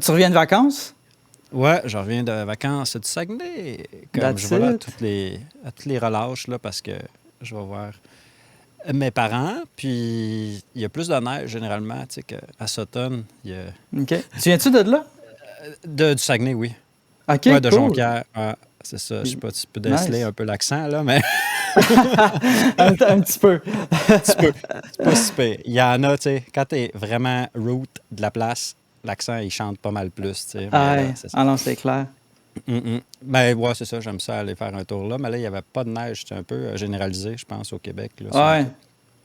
Tu reviens de vacances? Ouais, je reviens de vacances du Saguenay. Comme je That's vais là it. à toutes les relâches là, parce que je vais voir mes parents. Puis il y a plus de neige généralement, tu sais, qu'à Sutton. OK. Tu viens-tu de là? Du Saguenay, oui. Ouais, OK, de cool. Jonquière. Ouais, c'est ça. Je sais pas, tu peux déceler Nice. un peu l'accent, là, mais Un petit peu. tu peux. C'est pas si pire. Il y en a, tu sais, quand t'es vraiment root de la place, l'accent, il chante pas mal plus, tu sais. Mais là, Ouais. c'est ça. Ah non, c'est clair. Ben, ouais, c'est ça. J'aime ça aller faire un tour là. Mais là, il n'y avait pas de neige. C'est un peu généralisé, je pense, au Québec, là, ce Ouais. matin.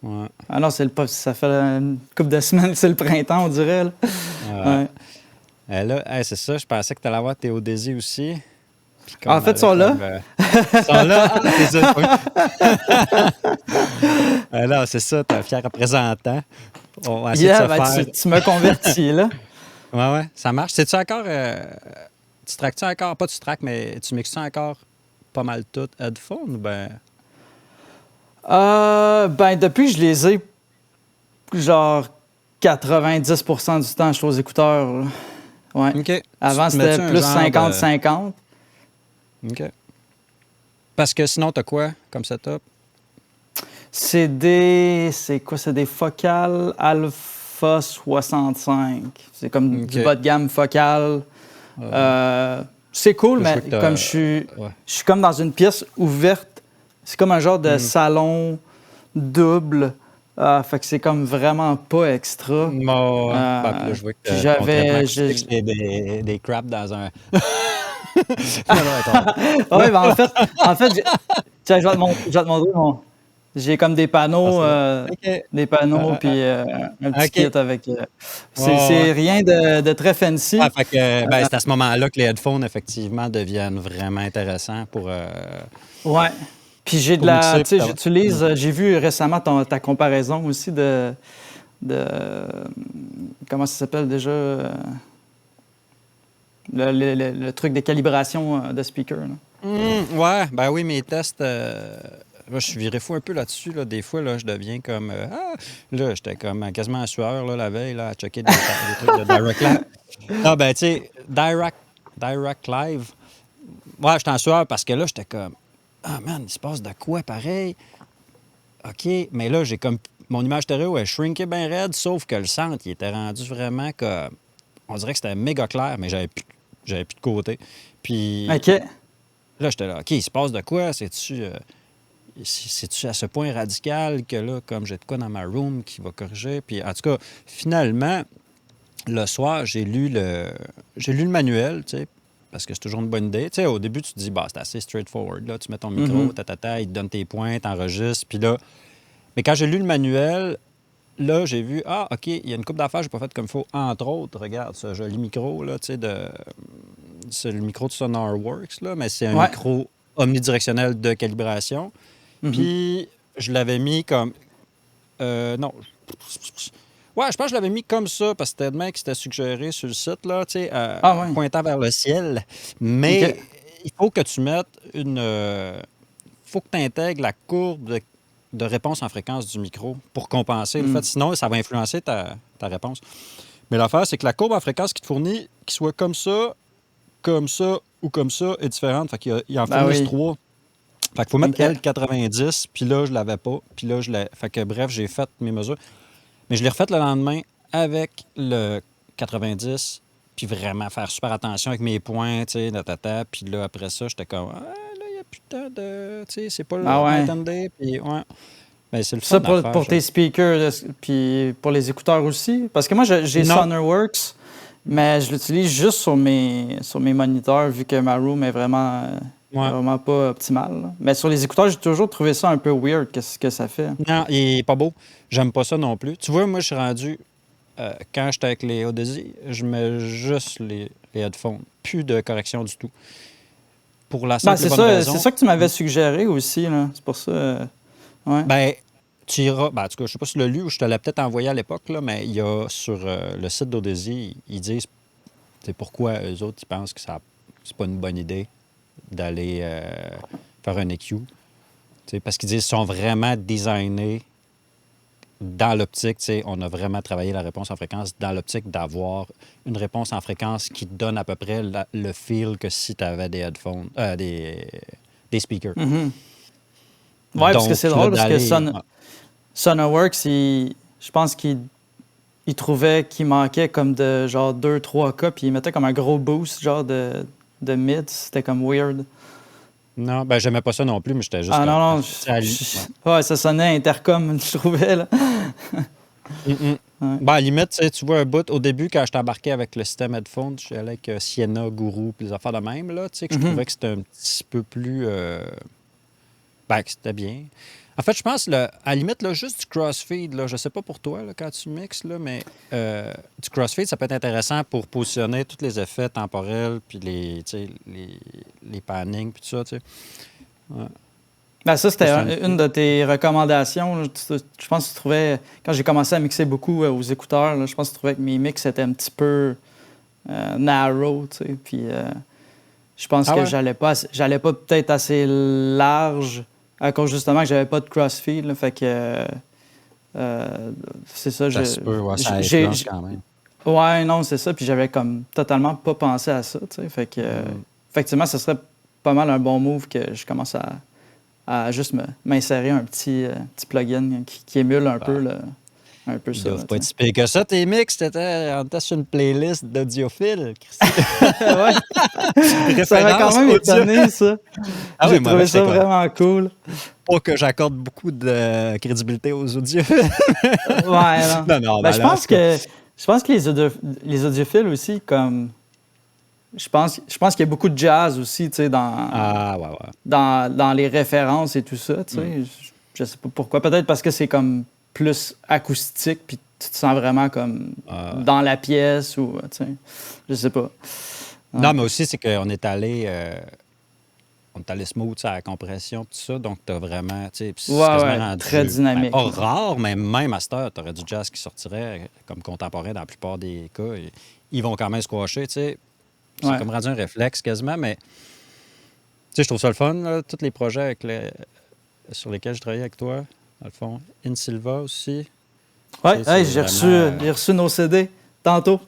Ouais. Ah non, ça fait une couple de semaines, c'est le printemps, on dirait, là. Ouais. Ouais. Là, hey, c'est ça. Je pensais que tu allais avoir Théo Désir aussi. Puis En qu'on fait, ils allait sont là. comme. Ils sont là. Ah, t'es ça. Oui. Là, c'est ça. T'es un fier représentant. On va essayer de Yeah, se ben faire. tu me convertis, là. Ouais, ouais. Ça marche. C'est-tu encore. Tu traques-tu encore? Pas tu traques, mais tu mixes-tu encore pas mal tout headphone ou ben. Ben, depuis que je les ai, genre 90% du temps, je suis aux écouteurs, là. Ouais. OK. Tu Avant, te mets-tu c'était un plus genre de. 50-50. OK. Parce que sinon, t'as quoi comme setup? C'est quoi? C'est des focales Alpha 65. C'est comme du OK. bas de gamme focal. Ouais. C'est cool, Là, je vois mais que comme t'as. Ouais. je suis comme dans une pièce ouverte. C'est comme un genre de Mhm. salon double. Fait que c'est comme vraiment pas extra. Ouais. Ben, puis là, je vois Puis que ton traitement j'avais... acoustique, c'est des craps dans un. Non, non, attends. Ouais, ben en fait tiens, je vais te montrer j'ai comme Ah, c'est bon. OK. des panneaux puis un petit kit OK. avec... Ouais, ouais, ouais. c'est rien de très Ouais, fancy. fait que, ben, c'est à ce moment-là que les headphones, effectivement, deviennent vraiment intéressants Ouais. Puis j'ai de pour la... mixer. Tu sais, j'utilise... J'ai vu récemment ta comparaison aussi de comment ça s'appelle déjà? Le truc de calibration de speaker, là. Ouais, ben oui, mes tests. Là, je suis viré fou un peu là-dessus. Là. Des fois, là, je deviens comme. Là, j'étais comme quasiment en sueur là, la veille là, à checker des trucs de Direct Live. Ah, ben, tu sais, Direct Live. Ouais, j'étais en sueur parce que là, j'étais comme. Ah, man, il se passe de quoi pareil? OK, mais là, j'ai comme. Mon image stéréo est shrinkée bien raide, sauf que le centre, il était rendu vraiment comme. On dirait que c'était méga clair, mais j'avais plus de côté. Puis OK. là, j'étais là, OK, il se passe de quoi? C'est-tu à ce point radical que là, comme j'ai de quoi dans ma room qui va corriger? Puis en tout cas, finalement, le soir, j'ai lu le manuel, tu sais, parce que c'est toujours une bonne idée. Tu sais, au début, tu te dis, bah, c'est assez straightforward, là. Tu mets ton micro, Mhm. il te donne tes points, t'enregistres, puis là... Mais quand j'ai lu le manuel, là, j'ai vu, ah, OK, il y a une couple d'affaires que j'ai pas faites comme il faut. Entre autres, regarde ce joli micro, là, tu sais, c'est le micro de SonarWorks, là, mais c'est un Ouais. micro omnidirectionnel de calibration. Mhm. Puis, je l'avais mis comme... non. Ouais, je pense que je l'avais mis comme ça, parce que c'était le mec qui s'était suggéré sur le site, là, tu sais, Ah ouais. pointant vers le ciel. Mais OK. il faut que tu mettes une... faut que tu intègres la courbe de réponse en fréquence du micro pour compenser le fait. Mm. Sinon, ça va influencer ta réponse. Mais l'affaire, c'est que la courbe en fréquence qui te fournit, qu'il soit comme ça ou comme ça, est différente. Fait qu'ils en Ben fournissent oui. 3. Fait qu'il faut mettre OK. L90, puis là, je l'avais pas. Puis là, je l'ai... Fait que bref, j'ai fait mes mesures. Mais je l'ai refait le lendemain avec le 90, puis vraiment faire super attention avec mes points, tu sais, tata. Puis là, après ça, j'étais comme, ah, là, il n'y a plus de temps de... Tu sais, c'est pas Ah le night ouais. and day, puis ouais. Ben, c'est le Ça fun à faire, pour tes speakers, puis pour les écouteurs aussi? Parce que moi, j'ai Non. SonarWorks, mais je l'utilise juste sur mes moniteurs, vu que ma room est Ouais. vraiment pas optimale, là. Mais sur les écouteurs, j'ai toujours trouvé ça un peu weird, qu'est-ce que ça fait. Non, il est pas beau. J'aime pas ça non plus. Tu vois, moi, je suis rendu... quand j'étais avec les Odyssey, je mets juste les headphones. Plus de correction du tout. Pour la Ben, simple et bonne c'est raison. ça que tu m'avais suggéré aussi, là. C'est pour ça, ouais. Ben, tu iras. Ben, en tout cas, je sais pas si tu l'as lu ou je te l'ai peut-être envoyé à l'époque, là, mais il y a sur le site d'Odyssey, ils disent c'est pourquoi eux autres, ils pensent que c'est pas une bonne idée d'aller faire un EQ. Tu sais, parce qu'ils disent qu'ils sont vraiment designés dans l'optique, tu sais, on a vraiment travaillé la réponse en fréquence dans l'optique d'avoir une réponse en fréquence qui te donne à peu près le feel que si tu avais des headphones, des speakers. Mhm. Ouais, parce que Donc, c'est là, drôle, parce que d'aller... Sonoworks, je pense qu'ils trouvaient qu'il manquait comme de genre 2-3 cas, puis ils mettaient comme un gros boost, genre de mid. C'était comme weird. Non, ben j'aimais pas ça non plus, mais j'étais juste Ah comme... non, non, tu sais, ouais, ça sonnait intercom, je trouvais, là. Mm-mm. Ouais. Ben, à la limite, tu vois un bout, au début, quand je t'embarquais avec le système headphone, je suis allé avec Sienna, Guru, puis les affaires de même, là, tu sais, que je Mhm. trouvais que c'était un petit peu plus... Ben, que c'était bien. En fait, je pense, à la limite, là, juste du crossfeed, là, je sais pas pour toi, là, quand tu mixes, là, mais du crossfeed, ça peut être intéressant pour positionner tous les effets temporels, puis les pannings, puis tout ça, tu sais. Ouais. Ben ça, c'était Ça, c'est une de tes recommandations, là. Je pense que tu trouvais, quand j'ai commencé à mixer beaucoup aux écouteurs, là, je pense que tu trouvais que mes mix étaient un petit peu narrow, tu sais. Puis je pense Ah que ouais? j'allais pas peut-être assez large à cause justement que j'avais pas de crossfeed, là. Fait que c'est ça, Ça se peut, ouais, ça j'ai- influence j'ai- quand même. ouais, non, c'est ça. Puis j'avais comme totalement pas pensé à ça, tu sais. Fait que effectivement, ce serait pas mal un bon move que je commence à juste m'insérer un petit plugin qui émule un peu, un peu Ils ça, là, doivent pas tu être si pires que ça, tes mix. On était sur une playlist d'audiophiles, Christy. sais. Ouais, ça m'a quand Référence même audio. étonné, ça. Ah J'ai oui, moi, trouvé avec, ça j'étais comme... vraiment cool. Pas que j'accorde beaucoup de crédibilité aux audiophiles. Ouais, non. Non, non, Ben, ben là, en tout cas... je pense que les audiophiles aussi, comme. Je pense qu'il y a beaucoup de jazz aussi, tu sais, Ah, ouais, ouais. dans les références et tout ça, tu sais. Je sais pas pourquoi. Peut-être parce que c'est comme plus acoustique, puis tu te sens vraiment comme dans la pièce ou, tu sais, je sais pas. Non, mais aussi, c'est qu'on est allé... on est allé smooth à la compression, tout ça, donc t'as vraiment, tu sais, puis c'est Ouais, quasiment ouais, rendu, très dynamique. pas rare, mais même à cette heure, t'aurais du jazz qui sortirait comme contemporain dans la plupart des cas. Ils vont quand même squasher, tu sais. C'est Ouais. comme rendu un réflexe quasiment, mais tu sais, je trouve ça le fun, là, tous les projets sur lesquels je travaillais avec toi, dans le fond. In Silva aussi. Ouais, Tu sais, hey, c'est vraiment... j'ai reçu nos CD tantôt.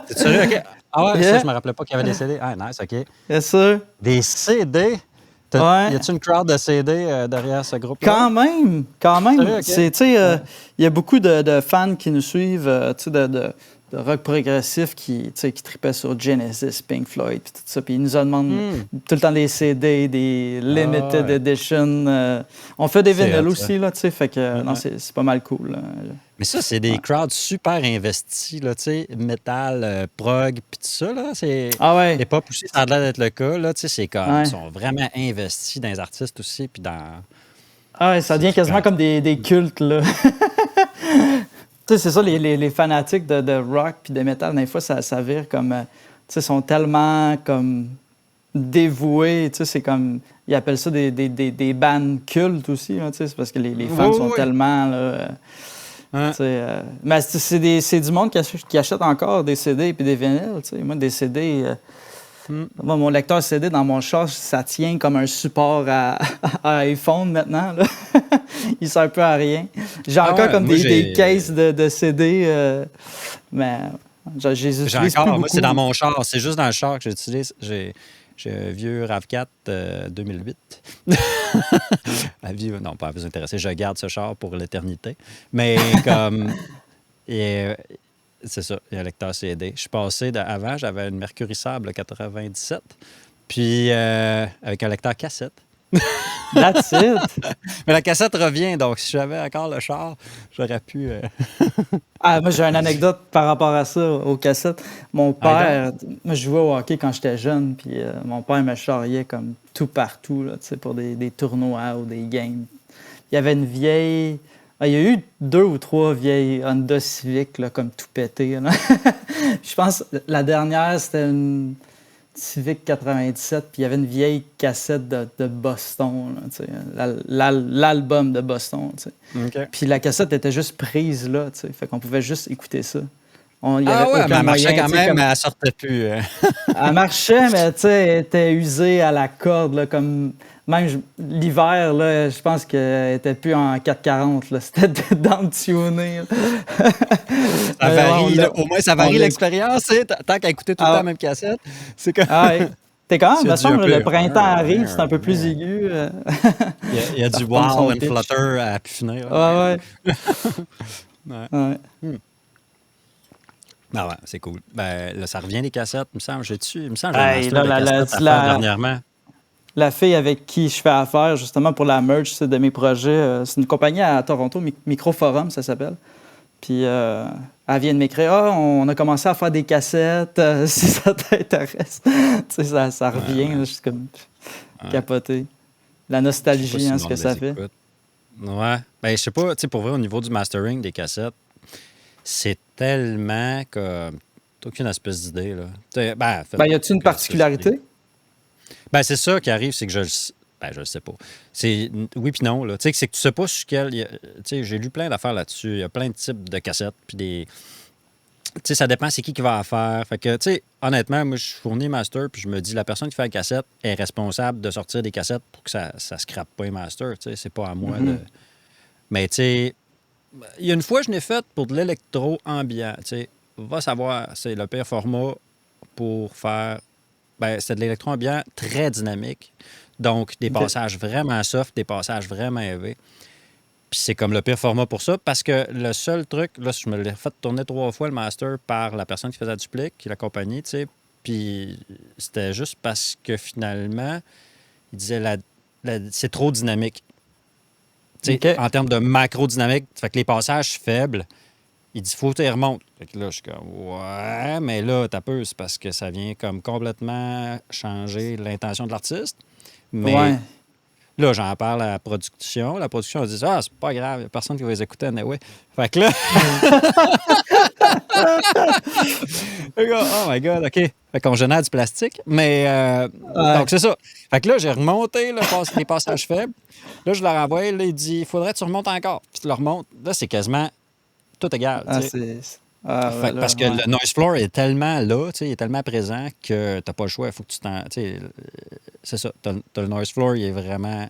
T'es sérieux? OK. Ah ouais, ça, Yeah, je me rappelais pas qu'il y avait des CD. Ah, nice, OK. yes, sûr. Des CD? Ouais. Y a-tu une crowd de CD derrière ce groupe-là? Quand même, quand Sérieux, même. OK. C'est, tu sais, il y a beaucoup de fans qui nous suivent, tu sais, de rock progressif qui, tu sais, qui tripaient sur Genesis, Pink Floyd, puis tout ça. Puis ils nous en demandent tout le temps des CD, des limited ouais. edition. On fait des C'est vinyles hot, ça. aussi, là, tu sais, fait que, non, Ouais. c'est pas mal cool, là. Mais ça, c'est des crowds super investis, là, tu sais, métal, prog, puis tout ça, là, c'est... Ah ouais, Hip-hop aussi, ça a l'air d'être le cas, là, tu sais, c'est comme... ouais. Ils sont vraiment investis dans les artistes aussi, puis dans... Ah ouais, ça C'est devient quasiment trippant. comme des cultes, là. Tu sais, c'est ça, les fanatiques de rock puis de métal, des fois, ça vire comme... tu sais, sont tellement comme dévoués, tu sais, c'est comme... Ils appellent ça des bands cultes aussi, là, tu sais, c'est parce que les fans Oui, sont oui. tellement, là... Hein? tu sais, mais c'est du monde qui achète encore des CD puis des vinyles, tu sais. Moi, des CD... moi, mon lecteur CD dans mon char, ça tient comme un support à iPhone maintenant, là. Il sert un peu à rien. J'ai Ah encore ouais, comme moi, des cases de CD, mais je les J'ai utilise plus encore... Moi, beaucoup. c'est dans mon char. C'est juste dans le char que j'utilise. J'ai un vieux RAV4 2008. Non, pas à vous intéresser. Je garde ce char pour l'éternité. Mais comme... c'est ça, il y a un lecteur CD. Je suis passé avant, j'avais une Mercury Sable 97, puis avec un lecteur cassette. That's it. Mais la cassette revient, donc si j'avais encore le char, j'aurais pu... Ah, moi, j'ai une anecdote par rapport à ça, aux cassettes. Mon père, moi, je jouais au hockey quand j'étais jeune, puis mon père me charriait comme tout partout, là, tu sais, pour des tournois ou des games. Il y avait une vieille... Il y a eu 2 ou 3 vieilles Honda Civic, là, comme tout pété, là. Je pense que la dernière, c'était une Civic 97, puis il y avait une vieille cassette de Boston, là, tu sais, l'album de Boston, tu sais. OK. Puis la cassette était juste prise là, tu sais, fait qu'on pouvait juste écouter ça. Il y Ah avait ouais, mais aucun elle marchait moyen, quand tu sais, même, comme... mais elle sortait plus. Elle marchait, mais tu sais, elle était usée à la corde, là, comme même l'hiver, là, je pense qu'elle était plus en 440, là. C'était down-tuné, là. Ça Mais ouais, varie, là. Au moins, ça on varie l'a écouté. l'expérience, tu sais. Tant qu'à écouter tout le temps la Ah, même cassette, c'est comme ah ouais. T'es quand même, s'il y a me du un semble, le peu printemps arrive, c'est un peu plus il aigu. y a Ça du retombe wow son and pitch. flutter à pu finir, là. Ouais, Ouais. ouais. Hmm. Ah ouais, c'est cool. Ben, là, ça revient des cassettes, il me semble. Il me semble que j'ai un Hey, master là, de cassettes à faire dernièrement. la fille avec qui je fais affaire, justement, pour la merch tu sais, de mes projets, c'est une compagnie à Toronto, Microforum, ça s'appelle. Puis elle vient de m'écrire, ah, on a commencé à faire des cassettes, si ça t'intéresse. Tu sais, ça Ouais, revient, là, ouais, je suis comme ouais. capoté. La Je sais pas nostalgie, si hein, le ce que monde ça les fait. écoute. Ouais. Ben, je sais pas, tu sais, pour vrai, au niveau du mastering des cassettes, c'est tellement comme. T'as aucune espèce d'idée, là. Ben, en fait, Ben, y a-t-il une aucune espèce d'idée. particularité? Ben, c'est ça qui arrive, c'est que je le sais pas. Oui puis non, là. Tu sais, c'est que tu sais pas sur quel. Tu sais, j'ai lu plein d'affaires là-dessus. Il y a plein de types de cassettes, puis des. Tu sais, ça dépend c'est qui va en faire. Fait que, tu sais, honnêtement, moi, je fournis master, puis je me dis, la personne qui fait la cassette est responsable de sortir des cassettes pour que ça scrape pas les masters. Tu sais, c'est pas à moi de. Mhm. Mais, tu sais, il y a une fois, je l'ai faite pour de l'électro ambiant. Tu sais, va savoir, c'est le pire format pour faire. Ben, c'est de l'électro ambiant très dynamique. Donc, des OK. passages vraiment soft, des passages vraiment élevés. Puis c'est comme le pire format pour ça, parce que le seul truc, là, je me l'ai fait tourner 3 fois le master par la personne qui faisait du plic, qui l'accompagnait, tu sais. Puis c'était juste parce que finalement, il disait c'est trop dynamique. Tu sais, OK. en termes de macro-dynamique, fait que les passages faibles, il dit faut que tu les remontes. Fait que là, je suis comme ouais, mais là, t'as peu, c'est parce que ça vient comme complètement changer l'intention de l'artiste. Mais Ouais. là, j'en parle à la production. La production a dit ah, c'est pas grave, il n'y a personne qui va les écouter anyway. Fait que là, oh my god, OK. Fait qu'on génère du plastique. Mais donc, Ouais. c'est ça. Fait que là, j'ai remonté les passages faibles. Là, je leur envoie. Là, il dit il faudrait que tu remontes encore. Puis tu le remontes. Là, c'est quasiment tout égal. Tu Ah, sais. Ah, ouais, Fait, là, parce que ouais. le noise floor est tellement là, tu sais, il est tellement présent que t'as pas le choix. Il faut que tu t'en. Tu sais, c'est ça. T'as le noise floor, il est vraiment.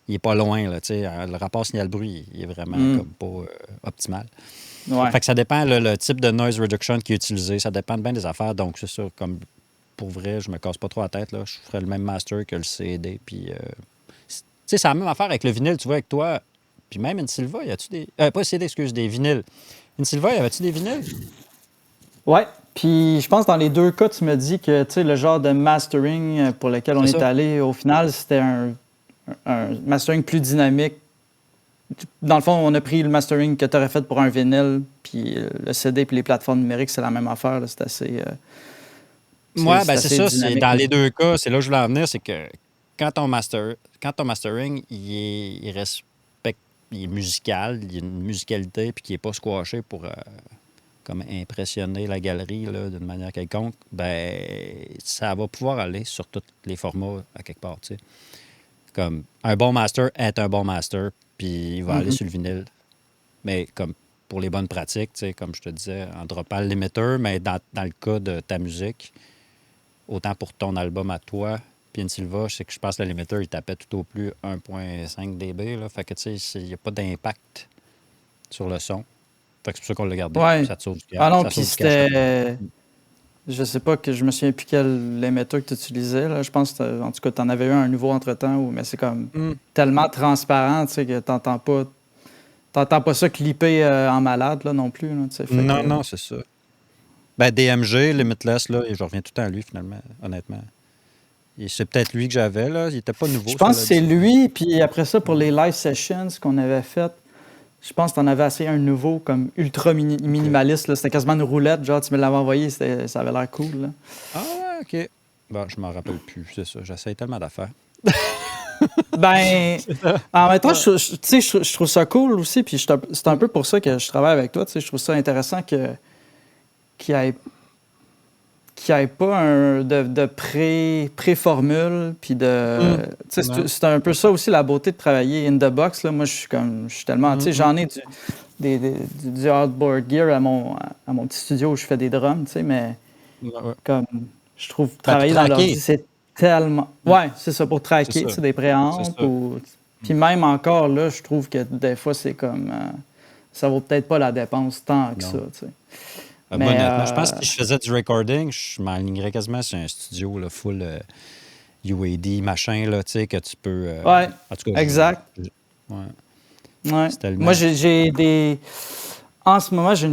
Il est pas loin, là, tu sais. Le rapport signal-bruit, il est vraiment Hmm. comme pas optimal. Ouais. Fait que ça dépend le type de noise reduction qui est utilisé. Ça dépend de bien des affaires. Donc, c'est ça. Comme pour vrai, je me casse pas trop la tête. Là. Je ferais le même master que le CD. Puis, tu sais, c'est la même affaire avec le vinyle. Tu vois, avec toi. Puis même une Silva, y a-tu des. Pas CD, excuse, des vinyles. Une Silva, y avait-tu des vinyles? Ouais. Puis je pense que dans les deux cas, tu me dis que tu sais, le genre de mastering pour lequel on C'est est ça. allé, au final, c'était un mastering plus dynamique. Dans le fond, on a pris le mastering que tu aurais fait pour un vinyle, puis le CD puis les plateformes numériques, c'est la même affaire. Là. Moi, C'est ben c'est assez ça. dynamique. Dans Là. les deux cas, c'est là que je voulais en venir. C'est que quand ton mastering, il respecte, il est musical, il y a une musicalité, puis qu'il n'est pas squashé pour comme impressionner la galerie là, d'une manière quelconque, ben ça va pouvoir aller sur tous les formats à quelque part. Tu sais. Comme un bon master est un bon master, puis il va aller Mhm. sur le vinyle. Mais comme pour les bonnes pratiques, tu sais, comme je te disais, en droppant le limiter, mais dans le cas de ta musique, autant pour ton album à toi, puis une Silva, je sais que je pense que le limiter, il tapait tout au plus 1.5 dB. Là, fait que tu sais, il n'y a pas d'impact sur le son. Fait que c'est pour ça qu'on l'a gardé. Ouais. Ça te sauve du Ah non, ça puis sauve du cash. c'était. Je sais pas que je me souviens plus quel émetteur que tu utilisais. Là. Je pense que en tout cas, tu en avais eu un nouveau entre-temps, mais c'est comme Hmm. tellement transparent tu sais, que t'entends pas ça clipper en malade là, non plus. Là, tu sais. Fait Non, que, non, c'est ça. Ben, DMG, Limitless, là, et je reviens tout le temps à lui, finalement, honnêtement. Et c'est peut-être lui que j'avais, là. Il était pas je nouveau, pense cela que c'est dit. lui, puis après ça, pour Ouais. les live sessions qu'on avait faites, je pense que tu en avais essayé un nouveau, comme ultra OK. minimaliste. Là. C'était quasiment une roulette, genre tu me l'avais envoyé, ça avait l'air cool. Là. Ah ouais, OK. Bon, je m'en rappelle plus, c'est ça. J'essaye tellement d'affaires. Ben, C'est ça. en même temps, Ouais. tu sais, je trouve ça cool aussi, puis c'est un Mm. peu pour ça que je travaille avec toi. Tu sais, je trouve ça intéressant qu'il n'y ait, qu'il y ait pas de pré-formule, puis Mm. de. Tu sais, Non. c'est un peu ça aussi la beauté de travailler in the box. Là. Moi, je suis tellement. Tu sais, Mm-mm. j'en ai du outboard gear à mon petit studio où je fais des drums, tu sais, mais Ouais, ouais. comme je trouve Ben, pour travailler dans l'ordi, traquer. tellement. Ouais, c'est ça, pour C'est tracker, ça. tu sais, des C'est préampes ça. ou. Puis même encore là, je trouve que des fois, c'est comme. Ça vaut peut-être pas la dépense tant que ça, Non. tu sais. Moi, Mais. honnêtement, je pense que si je faisais du recording, je m'alignerais quasiment sur un studio là, full UAD, machin, là, tu sais, que tu peux. Ouais, En tout cas, exact. ouais, Ouais. c'est Moi, tellement. j'ai des. En ce moment, j'ai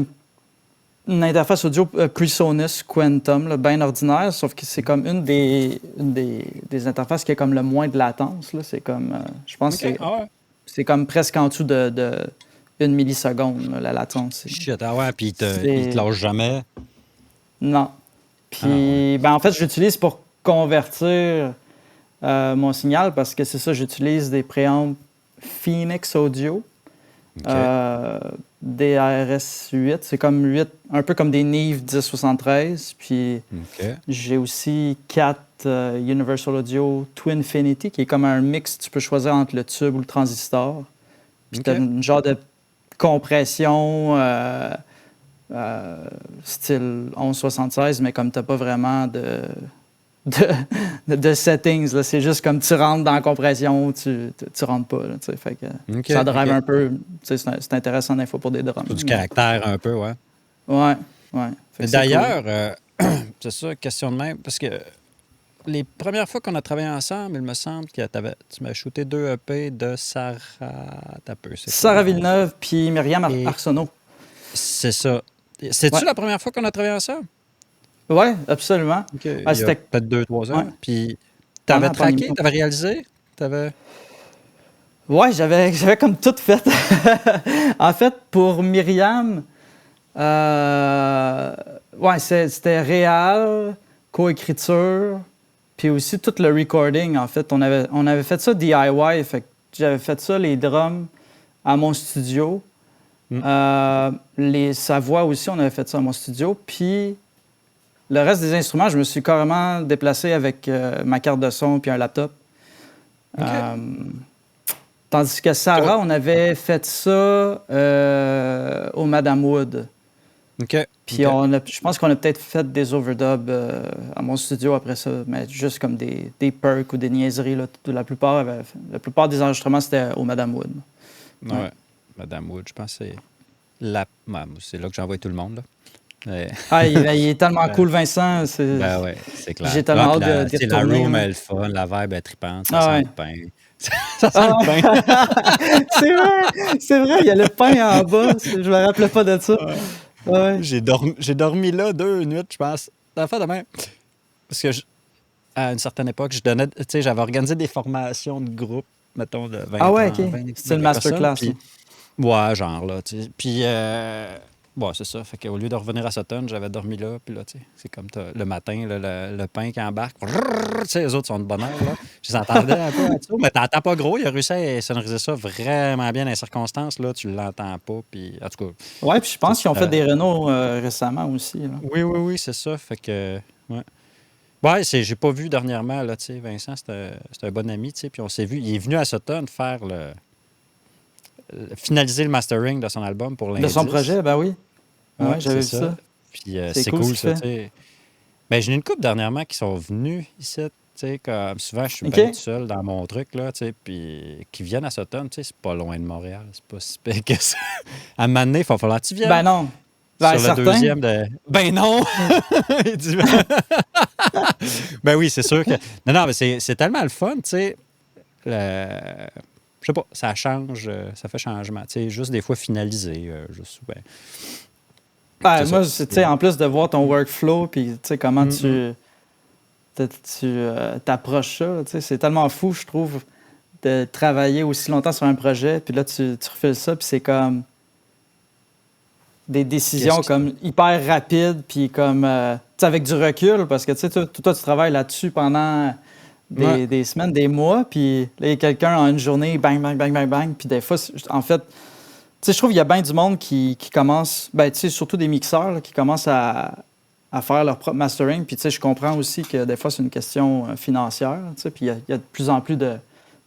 une interface audio PreSonus Quantum, là, bien ordinaire, sauf que c'est comme une des interfaces qui a comme le moins de latence. Là. C'est comme, je pense OK. que Ah ouais. c'est comme presque en dessous de 1 milliseconde, là, la latence. Shit, ah ouais, puis il te C'est- lâche jamais. Non. Ah ouais. Puis, ben, en fait, j'utilise pour convertir mon signal parce que c'est ça, j'utilise des préampes Phoenix Audio. OK. DRS-8, c'est comme 8, un peu comme des Neve 1073. Puis OK. j'ai aussi 4 Universal Audio Twinfinity, qui est comme un mix, tu peux choisir entre le tube ou le transistor. Puis tu as OK. une genre de compression style 1176, mais comme tu n'as pas vraiment de settings, là. C'est juste comme tu rentres dans la compression, tu rentres pas. Là, tu sais. Fait que OK. ça drive OK. un peu. Tu sais, c'est intéressant d'info pour des drums. Faut du Mais caractère un peu, ouais. ouais, ouais. Fait Mais que c'est cool. d'ailleurs, c'est ça, question de même, parce que les premières fois qu'on a travaillé ensemble, il me semble que tu m'as shooté 2 EP de Sarah. T'as peu, c'est quoi Sarah le nom? Villeneuve puis Myriam Et Arsenault. c'est ça. C'est-tu Ouais, la première fois qu'on a travaillé ensemble? ouais, absolument. OK. Ah, Il y a c'était peut-être 2, 3 ouais, ans. Puis, pendant t'avais la pandémie. traqué, t'avais réalisé? T'avais. Ouais, j'avais comme tout fait. En fait, pour Myriam, euh, ouais, c'était réal, coécriture, puis aussi tout le recording. En fait, on avait fait ça DIY, fait que j'avais fait ça, les drums, à mon studio. Hmm. Sa voix aussi, on avait fait ça à mon studio. Puis le reste des instruments, je me suis carrément déplacé avec ma carte de son puis un laptop. OK. Euh, Tandis que Sarah, on avait fait ça au Madame Wood. OK. Puis OK. je pense qu'on a peut-être fait des overdubs à mon studio après ça, mais juste comme des perks ou des niaiseries. Là. La plupart des enregistrements, c'était au Madame Wood. Ouais. Ouais. Madame Wood, je pense que c'est là que j'envoie tout le monde, là. Mais- Ah, il est tellement Ben, cool, Vincent. ben ouais, c'est clair. J'ai Ah, tellement puis hâte tu d'y sais, la retourner. room, Là. elle est le fun, la vibe est trippante, ça Ah sent ouais. le pain. Ça sent Ah, le pain. c'est vrai, il y a le pain en bas. Je me rappelais pas de ça. Ouais. Ouais. J'ai dormi là 2 nuits, je pense. La fin de même. Parce que à une certaine époque, tu sais, j'avais organisé des formations de groupe, mettons, de Ah 20, ouais, 30, ok. 20, C'était 20 une personnes. masterclass. Puis, ouais, genre, là, tu sais. Puis, ouais, c'est ça. Fait qu'au lieu de revenir à Sutton, j'avais dormi là. Puis là, tu sais, c'est comme le matin, là, le pain qui embarque. Tu sais, les autres sont de bonne heure, là. Je les entendais un peu là-dessous, mais t'entends pas gros. Il a réussi à sonoriser ça vraiment bien dans les circonstances, là. Tu l'entends pas. Puis, en tout cas, Ouais, puis je tu pense sais, qu'ils ont fait des Renault récemment aussi. Là. oui, oui, oui, c'est ça. Fait que, ouais. Ouais, j'ai pas vu dernièrement, là, tu sais, Vincent, c'est un bon ami, tu sais, puis on s'est vu. Il est venu à Sutton faire finaliser le mastering de son album pour De son l'Indice. projet, ben oui. Ouais, Ouais, j'avais c'est vu ça. ça. Puis C'est c'est cool ce cool, qu'il ça, fait. tu sais. Mais j'ai eu une couple dernièrement qui sont venus ici, tu sais, comme souvent, je suis OK? bien tout seul dans mon truc, là, tu sais, puis qui viennent à Sutton, tu sais, c'est pas loin de Montréal, c'est pas si pire que ça. À un moment donné, il va falloir que tu Ben viennes. non. Ben Sur le certain. deuxième de. Ben non! Il dit, ben oui, c'est sûr que. Non, non, mais c'est tellement le fun, tu sais. Je sais pas, ça change, ça fait changement. Tu sais, juste des fois finaliser. Juste, ben, Ben c'est ça. moi, tu sais, en plus de voir ton workflow, puis tu sais, comment Mm-mm. tu t'approches ça, tu sais, c'est tellement fou, je trouve, de travailler aussi longtemps sur un projet, puis là, tu refais ça, puis c'est comme des décisions Qu'est-ce que. comme hyper rapides, puis comme, tu sais, avec du recul, parce que, tu sais, toi, tu travailles là-dessus pendant Ouais. des semaines, des mois, puis là, il y a quelqu'un en une journée, bang, bang, bang, bang, bang, puis des fois, en fait, tu sais, je trouve qu'il y a bien du monde qui commence, ben, tu sais, surtout des mixeurs, là, qui commencent à faire leur propre mastering, puis, tu sais, je comprends aussi que des fois, c'est une question financière, tu sais, puis il y a de plus en plus de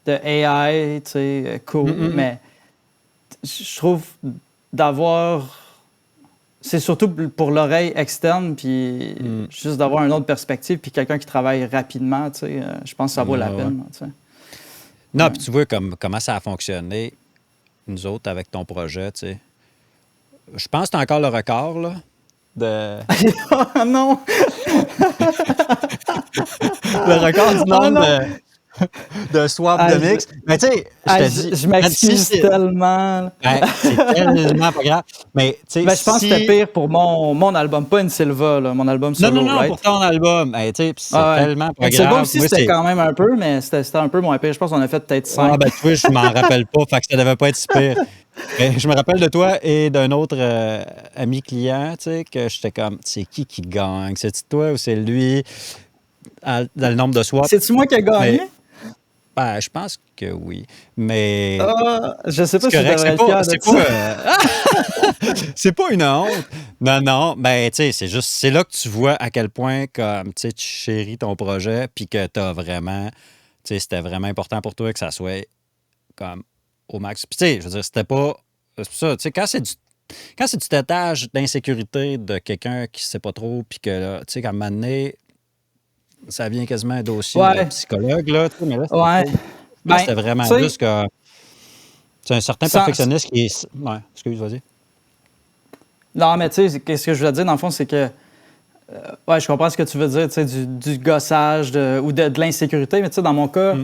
AI, tu sais, cool, Mm-mm. mais je trouve d'avoir c'est surtout pour l'oreille externe, puis juste d'avoir une autre perspective, puis quelqu'un qui travaille rapidement, tu sais, je pense que ça vaut la peine. Tu sais. Non, puis tu vois comment ça a fonctionné, nous autres, avec ton projet, tu sais. Je pense que tu as encore le record, là, de... Oh non! le record du nombre de swap de mix. Mais tu sais, je te dis... Je m'excuse tellement. C'est tellement pas grave. Mais tu sais, je pense que c'était pire pour mon album, pas une Silva, là, mon album solo. Non, right? pour ton album. Hey, tu sais, c'est tellement pas grave. Silva aussi, c'était quand même un peu, mais c'était un peu moins pire. Je pense qu'on a fait peut-être 5. Ah, ben tu vois, je m'en rappelle pas, fait que ça devait pas être si pire. Mais je me rappelle de toi et d'un autre ami client, tu sais, que j'étais comme, c'est qui gagne? C'est-tu toi ou c'est lui dans le nombre de swaps? C'est-tu moi qui ai gagné? Ben, je pense que oui. Mais. Je sais pas si je devrais être fier de ça. C'est pas une honte. Non. Ben, tu sais, c'est juste. C'est là que tu vois à quel point, comme, tu sais, tu chéris ton projet, puis que t'as vraiment. Tu sais, c'était vraiment important pour toi que ça soit comme au max. Puis, tu sais, je veux dire, c'était pas. C'est pour ça, tu sais, quand c'est du tétage d'insécurité de quelqu'un qui sait pas trop, puis que, là, tu sais, qu'à un moment donné, ça vient quasiment un dossier de psychologue, là. Tu sais, mais là, c'était vraiment juste que c'est un certain perfectionniste qui est... Ouais, excuse, vas-y. Non, mais tu sais, qu'est-ce que je voulais dire, dans le fond, c'est que... je comprends ce que tu veux dire, tu sais, du gossage ou de l'insécurité, mais tu sais, dans mon cas,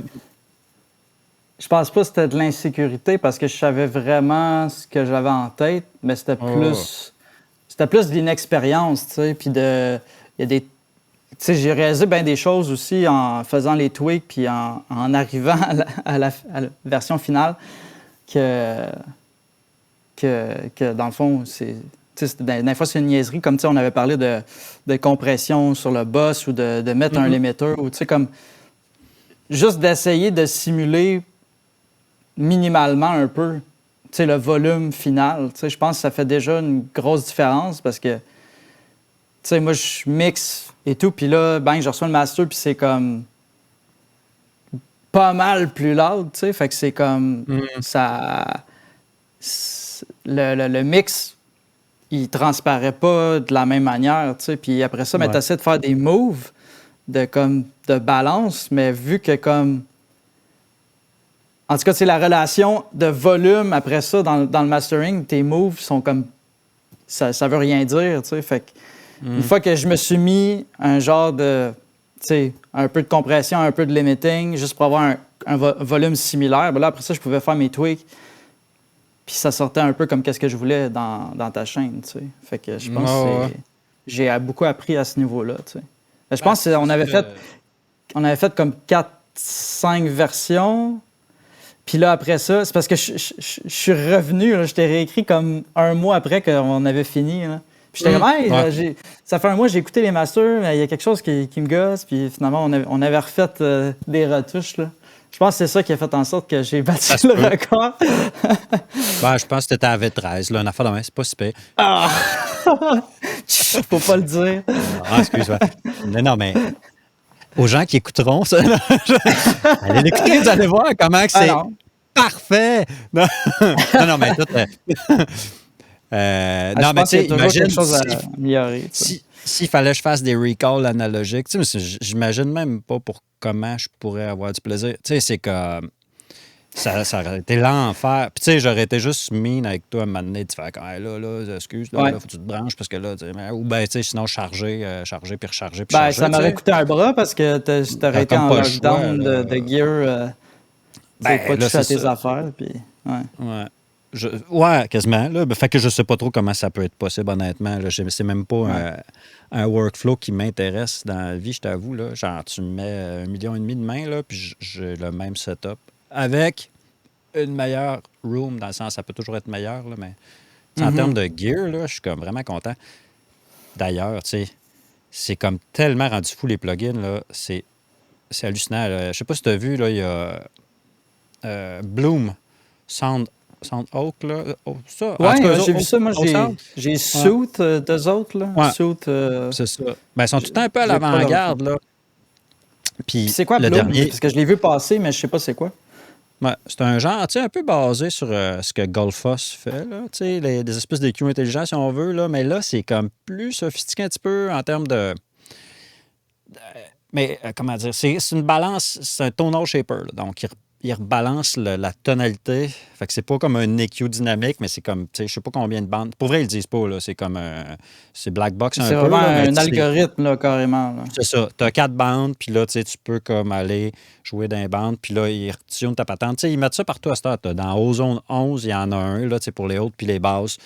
je pense pas que c'était de l'insécurité parce que je savais vraiment ce que j'avais en tête, mais c'était plus... C'était plus de l'inexpérience, tu sais, puis de... Il y a des... Tu sais, j'ai réalisé bien des choses aussi en faisant les tweaks puis en arrivant à la version finale que dans le fond, c'est... Tu sais, des fois, c'est une niaiserie. Comme, tu sais, on avait parlé de compression sur le boss ou de mettre un limiter ou, tu sais, comme... Juste d'essayer de simuler minimalement un peu, tu sais, le volume final. Tu sais, je pense que ça fait déjà une grosse différence parce que, tu sais, moi, je mixe et tout, puis là, je reçois le master, puis c'est comme pas mal plus loud, tu sais, fait que c'est comme ça... Le mix, il transparaît pas de la même manière, tu sais, puis après ça, tu essaies de faire des moves de balance, mais vu que comme... En tout cas, c'est la relation de volume après ça, dans le mastering, tes moves sont comme... Ça veut rien dire, tu sais, fait que une fois que je me suis mis un genre de, tu sais, un peu de compression, un peu de limiting, juste pour avoir un volume similaire, là, après ça, je pouvais faire mes tweaks. Puis ça sortait un peu comme qu'est-ce que je voulais dans ta chaîne, tu sais. Fait que je pense que j'ai beaucoup appris à ce niveau-là, tu sais. Je pense qu'on avait fait comme 4-5 versions. Puis là, après ça, c'est parce que je suis revenu, là, je t'ai réécrit comme un mois après qu'on avait fini, là. Puis j'étais comme, hey, ça fait un mois que j'ai écouté les masters, mais il y a quelque chose qui me gosse. Puis finalement, on avait refait des retouches, là. Je pense que c'est ça qui a fait en sorte que j'ai battu le record. Je pense que c'était à V13, là, une affaire de main, c'est pas si pire. Faut pas le dire. Excuse-moi. Non, mais aux gens qui écouteront ça, allez l'écouter, vous allez voir comment que c'est parfait. Non, mais tout... non, mais tu sais, imagine quelque chose à améliorer. S'il fallait que je fasse des recalls analogiques, tu sais, j'imagine même pas pour comment je pourrais avoir du plaisir. Tu sais, c'est comme... Ça aurait été l'enfer. Puis tu sais, j'aurais été juste mean avec toi à un moment donné, de faire comme, hey, là, excuse, là, faut que tu te branches parce que là, tu sais, ou ben, tu sais, sinon charger, puis recharger, puis charger. Ça m'aurait coûté un bras parce que t'aurais été en lockdown de gear. Pas toucher à tes affaires, puis... Ouais, quasiment. Là. Fait que je sais pas trop comment ça peut être possible, honnêtement. Là. C'est même pas un workflow qui m'intéresse dans la vie, je t'avoue. Là. Genre, tu me mets 1,5 million de main, là, puis j'ai le même setup. Avec une meilleure room, dans le sens, ça peut toujours être meilleur, là, mais en termes de gear, là, je suis comme vraiment content. D'ailleurs, tu sais, c'est comme tellement rendu fou les plugins, là. C'est hallucinant. Là. Je sais pas si tu as vu, là, il y a Bloom Sound Oak, là. Ça. J'ai vu ça. Moi, j'ai Suit d'eux autres, là. Ouais. Suit, c'est ça. Ben, ils sont tout le temps un peu à l'avant-garde, là. Puis c'est quoi le Bloom? dernier... Parce que je l'ai vu passer, mais je sais pas c'est quoi. Ouais, c'est un genre, tu sais, un peu basé sur ce que Golfos fait, là, tu sais, des espèces d'EQ intelligents, si on veut, là, mais là, c'est comme plus sophistiqué un petit peu en termes de... Mais comment dire, c'est une balance, c'est un tonal shaper, là, donc il rebalance la tonalité, fait que c'est pas comme un EQ dynamique, mais c'est comme, tu sais, je sais pas combien de bandes. Pour vrai, ils le disent pas, là, c'est comme c'est black box un C'est peu, vraiment là, mais un tu sais, algorithme, là, carrément. Là. c'est ça. Tu as 4 bandes, puis là, tu sais, tu peux comme aller jouer dans les bandes, puis là, ils retunent ta patente. Tu sais, ils mettent ça partout à cette heure. Dans Ozone 11, il y en a un, là, tu sais, pour les hautes puis les basses.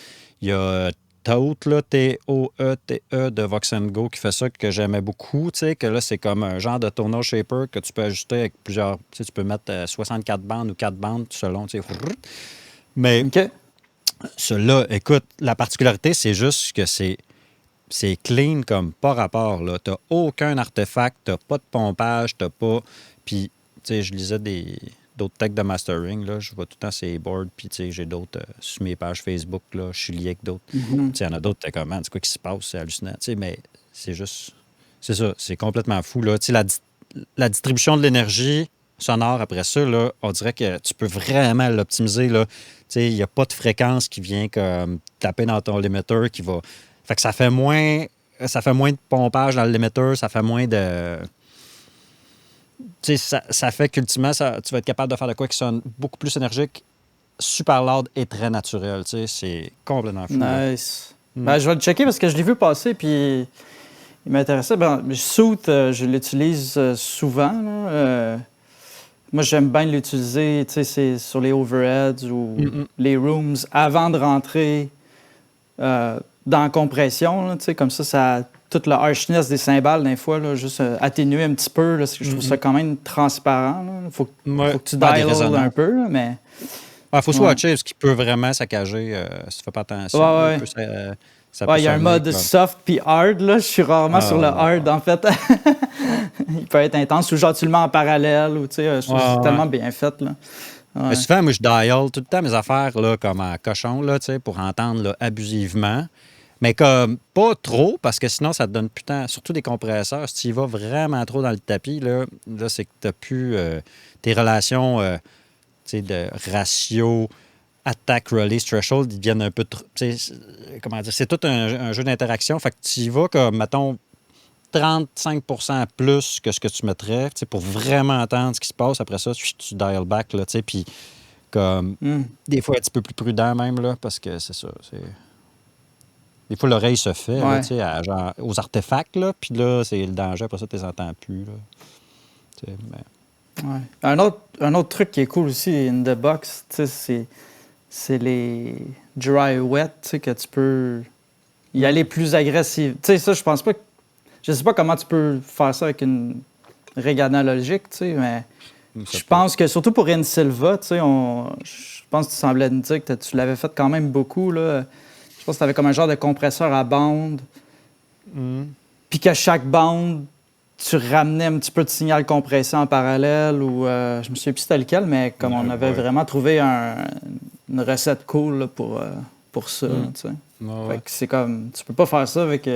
Il y a Tote, là, T-O-E-T-E de Vox Go qui fait ça, que j'aimais beaucoup, tu sais, que là, c'est comme un genre de tonal shaper que tu peux ajuster avec plusieurs... Tu sais, tu peux mettre 64 bandes ou 4 bandes selon, tu sais. Mais OK. celui-là, écoute, la particularité, c'est juste que c'est clean comme pas rapport, là. T'as aucun artefact, t'as pas de pompage, t'as pas... Puis, tu sais, je lisais d'autres techs de mastering, là. Je vois tout le temps ces boards, puis, tu sais, j'ai d'autres sur mes pages Facebook, là. Je suis lié avec d'autres. Tu Mhm. sais, il y en a d'autres, t'es comme, man, c'est quoi qui se passe? C'est hallucinant, tu sais, mais c'est juste... C'est ça, c'est complètement fou, là. Tu sais, la distribution de l'énergie sonore après ça, là, on dirait que tu peux vraiment l'optimiser, là. Tu sais, il n'y a pas de fréquence qui vient comme taper dans ton limiter qui va... Fait que ça fait moins de pompage dans le limiter, ça fait moins de... Tu sais, ça fait qu'ultimement, tu vas être capable de faire de quoi qui sonne beaucoup plus énergique, super loud et très naturel. Tu sais, c'est complètement fou, là. Nice. Mm. Ben, je vais le checker parce que je l'ai vu passer, puis il m'intéressait. Ben, Suit, je l'utilise souvent. Là. Moi, j'aime bien l'utiliser, tu sais, c'est sur les overheads ou Mm, les rooms avant de rentrer dans la compression. Là, tu sais, comme ça toute la harshness des cymbales, des fois, là, juste atténuer un petit peu. Là, parce que je trouve ça quand même transparent. Il faut Ouais. que tu Ah, des dial un résonances. peu, là, mais Ah, faut ouais. swatcher parce qu'il peut vraiment saccager si tu fais pas Ouais, attention, là. ouais. Ça peut Ouais, il y a un sonner mode comme... soft puis hard, là. Je suis rarement sur le Ah, hard, en fait. Il peut être intense ou genre tu le mets en parallèle ou tu sais, je ouais, trouve que c'est ouais. tellement bien fait, là. Mais Ouais. souvent, moi, je dial tout le temps mes affaires là, comme en cochon, là, tu sais, pour entendre là, abusivement. Mais comme pas trop, parce que sinon, ça te donne plus de temps. Surtout des compresseurs. Si tu y vas vraiment trop dans le tapis, là c'est que tu n'as plus tes relations tu sais, de ratio attack release threshold, ils deviennent un peu trop. Tu sais, comment dire, c'est tout un jeu d'interaction. Fait que tu y vas comme, mettons, 35% plus que ce que tu mettrais, tu sais, pour vraiment entendre ce qui se passe. Après ça, tu dial back, là, tu sais, puis comme Hmm. des fois un petit peu plus prudent même, là, parce que c'est ça. Des fois, l'oreille se fait, là, tu Ouais. sais, genre, aux artefacts, là, puis là, c'est le danger. Après ça, tu les entends plus, là. Tu sais, Ouais. Un autre truc qui est cool aussi in the box, tu sais, c'est les dry wet, tu sais, que tu peux y aller plus agressif. Tu sais, ça, je pense pas. Je sais pas comment tu peux faire ça avec une rig analogique, tu sais, mais ça je peut. pense que surtout pour Silva, tu sais, je pense que tu semblais me dire que tu l'avais fait quand même beaucoup, là. Je pense que tu avais comme un genre de compresseur à bande, Mm. puis qu'à chaque bande, tu ramenais un petit peu de signal compressé en parallèle, ou je me souviens plus c'était lequel, mais comme on avait Ouais. vraiment trouvé une recette cool là, pour ça, Mm. tu sais. Ouais, Fait ouais. que c'est comme, tu peux pas faire ça avec Non,